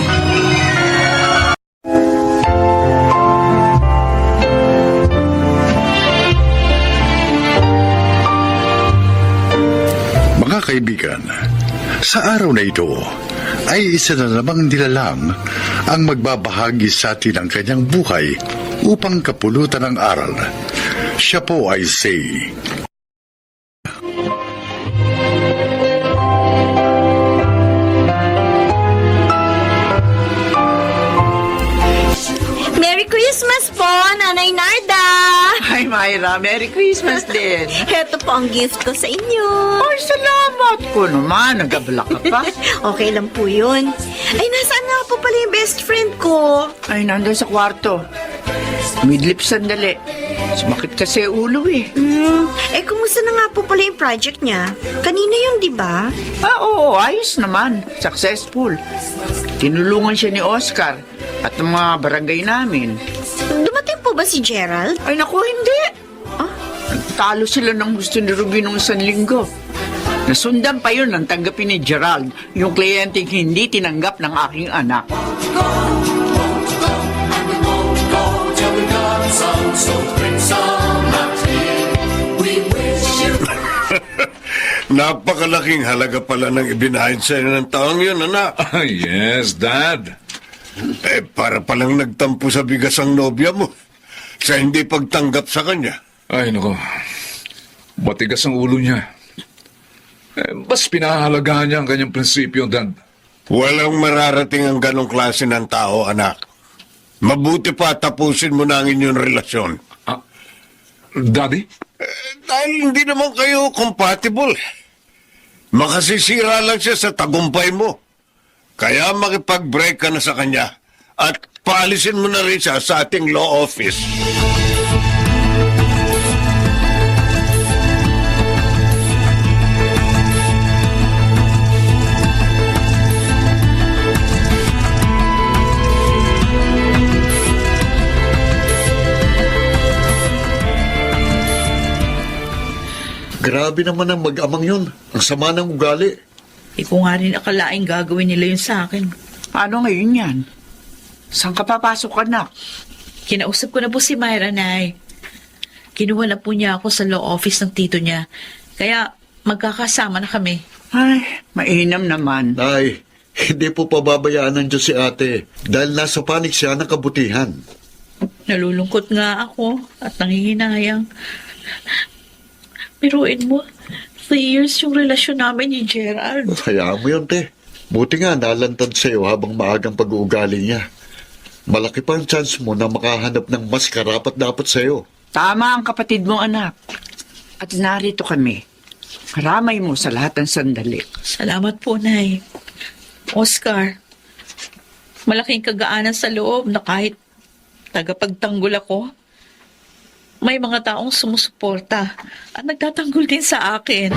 Mga kaibigan, sa araw na ito ay isa na namang nilalang ang magbabahagi sa atin ng kanyang buhay upang kapulutan ng aral. Siya po ay si Merry Christmas po, Nanay Narda! Hi, Myra. Merry Christmas din. Heto po ang gift ko sa inyo. Ay, salamat ko naman. Nagabla ka pa. Okay lang po yun. Ay, nasaan nga po pala yung best friend ko? Ay, nandun sa kwarto. Midlip sandali. Sumakit kasi ulo eh. Kumusta na nga po pala yung project niya? Kanina yun, di ba? Oo, ayos naman. Successful. Tinulungan siya ni Oscar at ng mga barangay namin. Dumating po ba si Gerald? Ay, naku, hindi. Talo sila ng gusto ni Ruby nung isang linggo. Nasundan pa yun ng tanggapin ni Gerald, yung kliyenteng hindi tinanggap ng aking anak. Napakalaking halaga pala ng ibinahid sa'yo ng taong yun, anak. Yes, Dad. Para palang nagtampo sa bigas ang nobya mo sa hindi pagtanggap sa kanya. Ay, nako. Matigas ang ulo niya. Bas pinahahalagahan niya ang kanyang prinsipyo, Dad. Walang mararating ang ganong klase ng tao, anak. Mabuti pa tapusin mo na ang inyong relasyon. Daddy? dahil hindi naman kayo compatible. Makasisira lang siya sa tagumpay mo. Kaya makipag-break ka na sa kanya at paalisin mo na rin siya sa ating law office. Grabe naman ang mag-amang yun. Ang sama ng ugali. Hindi ko nga rin akalaing gagawin nila yun sa akin. Paano ngayon yan? Saan ka papasok, anak? Kinausap ko na po si Myra, Nay. Kinuha na po niya ako sa law office ng tito niya. Kaya magkakasama na kami. Ay, mainam naman. Nay, hindi po pababayaan ng Diyos si ate dahil nasa panig siya ng kabutihan. Nalulungkot nga ako at nangihinayang. Biruin mo, 3 years yung relasyon namin ni Gerald. Hayaan mo yun, te. Buti nga nalantad sa'yo habang maagang pag-uugali niya. Malaki pa ang chance mo na makahanap ng mas karapat-dapat sa'yo. Tama ang kapatid mo, anak. At narito kami. Karamay mo sa lahat ng sandali. Salamat po, Nay. Oscar, malaking kagaanan sa loob na kahit tagapagtanggol ako, may mga taong sumusuporta at nagtatanggol din sa akin.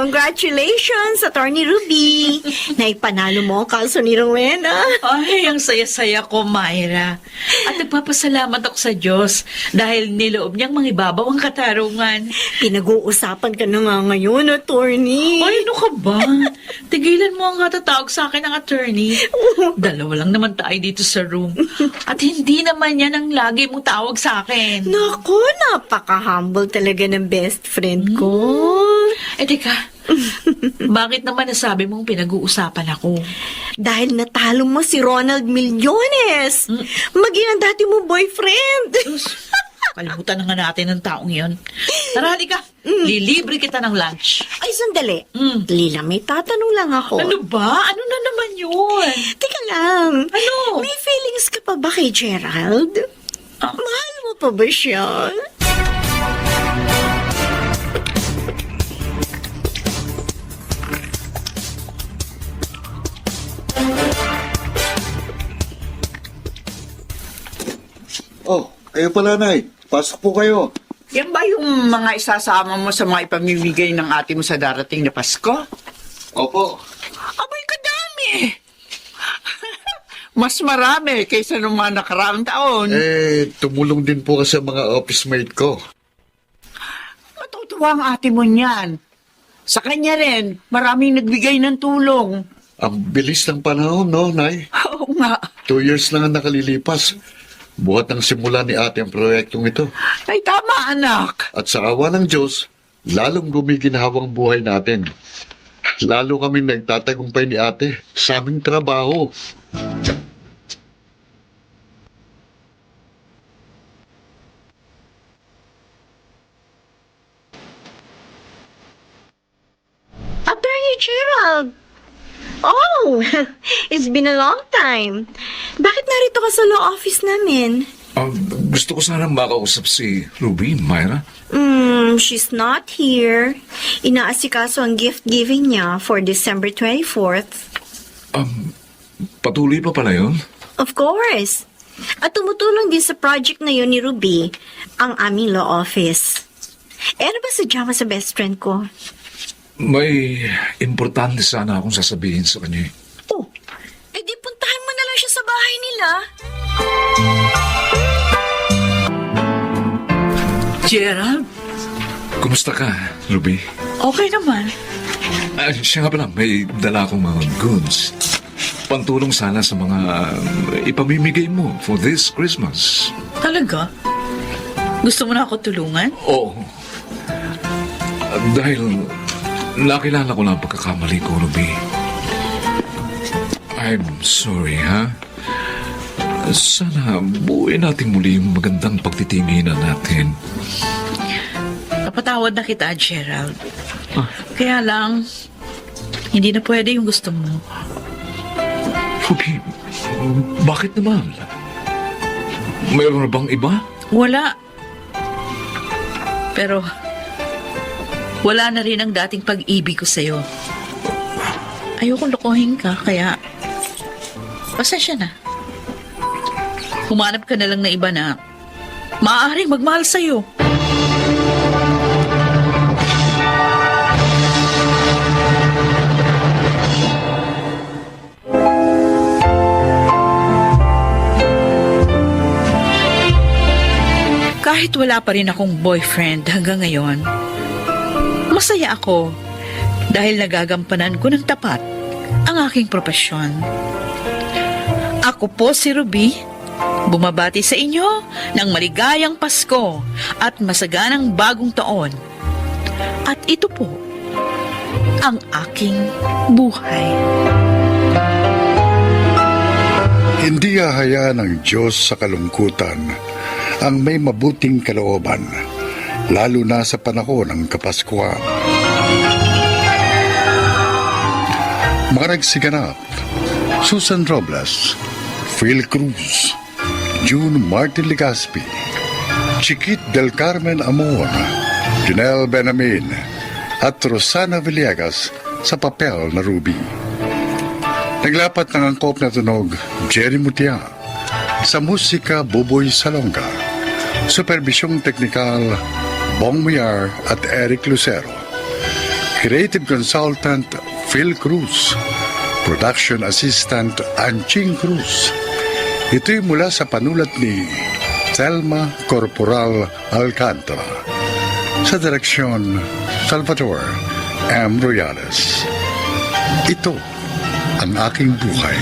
Congratulations, Attorney Ruby! Naipanalo mo ang kaso ni Rowena. Ay, ang saya-saya ko, Myra. At nagpapasalamat ako sa Diyos dahil niloob niyang mangibabaw ang katarungan. Pinag-uusapan ka na nga ngayon, Attorney. Ay, ano ka ba? Tigilan mo ang katatawag sa akin ng attorney. Dalawa lang naman tayo dito sa room. At hindi naman yan ang lagi mong tawag sa akin. Naku, napaka-humble talaga ng best friend ko. Eh, teka. Bakit naman nasabi mong pinag-uusapan ako? Dahil natalo mo si Ronald Millones. Maging ang dati mo boyfriend. Kalimutan na nga natin ng taong yon. Tara, halika. Lilibre kita ng lunch. Ay, sandali. Lila, may tatanong lang ako. Ano ba? Ano na naman yun? Teka lang. Ano? May feelings ka pa ba kay Gerald? Mahal mo pa ba siya? Oh, kayo pala, Nay. Pasok po kayo. Yan ba yung mga isasama mo sa mga ipamimigay ng ate mo sa darating na Pasko? Opo. Abay, kadami! Mas marami kaysa nung mga nakaraang taon. Tumulong din po kasi ang mga office mate ko. Matutuwa ang ate mo niyan. Sa kanya rin, maraming nagbigay ng tulong. Ang bilis ng panahon, no, Nay? Oo nga. 2 years lang ang nakalilipas. Buhat ng simula ni ate ang proyektong ito. Ay, tama, anak. At sa awa ng Diyos, lalong gumiginhawang buhay natin. Lalo kaming nagtatagumpay ni ate sa aming trabaho. Attorney Gerald! Oh, it's been a long time. Bakit narito ka sa law office namin? Gusto ko sana makausap si Ruby, Myra. She's not here. Inaasikaso ang gift giving niya for December 24th. Patuloy pa pala yun? Of course. At tumutulong din sa project na yun ni Ruby, ang aming law office. Ano ba sadya mo sa best friend ko? May importante sana akong sasabihin sa kanya. Oh, edi puntahan mo na lang siya sa bahay nila. Gerald? Kumusta ka, Ruby? Okay naman. Siya nga pala, may dala akong mga goods. Pantulong sana sa mga ipamimigay mo for this Christmas. Talaga? Gusto mo na ako tulungan? Oo. Dahil nakilala ko lang ang pagkakamali ko, Ruby. I'm sorry, ha? Sana buuin natin muli yung magandang pagtitinginan natin. Napatawad na kita, Gerald. Kaya lang, hindi na pwede yung gusto mo. Ruby, bakit naman? Mayroon na bang iba? Wala. Pero, wala na rin ang dating pag-ibig ko sa'yo. Ayokong lokohin ka, kaya pasensya na. Humanap ka na lang na iba na maaaring magmahal sa'yo. Kahit wala pa rin akong boyfriend hanggang ngayon, masaya ako dahil nagagampanan ko ng tapat ang aking propesyon. Ako po si Ruby, bumabati sa inyo ng maligayang Pasko at masaganang bagong taon. At ito po ang aking buhay. Hindi hahayaan ng Diyos sa kalungkutan ang may mabuting kalooban, lalo na sa panahon ng Kapaskuhan. Mga nagsiganap: Susan Robles, Phil Cruz, June Martin Legaspi, Chiquit del Carmen Amor, Janelle Benamin, at Rosana Villegas sa papel na Ruby. Naglapat ng angkop na tunog, Jerry Mutia. Sa musika, Buboy Salonga. Supervisyong teknikal, Bong Muyar at Eric Lucero. Creative Consultant, Phil Cruz. Production Assistant, Anching Cruz. Ito'y mula sa panulat ni Thelma Corporal Alcantara. Sa direksyon, Salvador M. Royales. Ito ang aking buhay.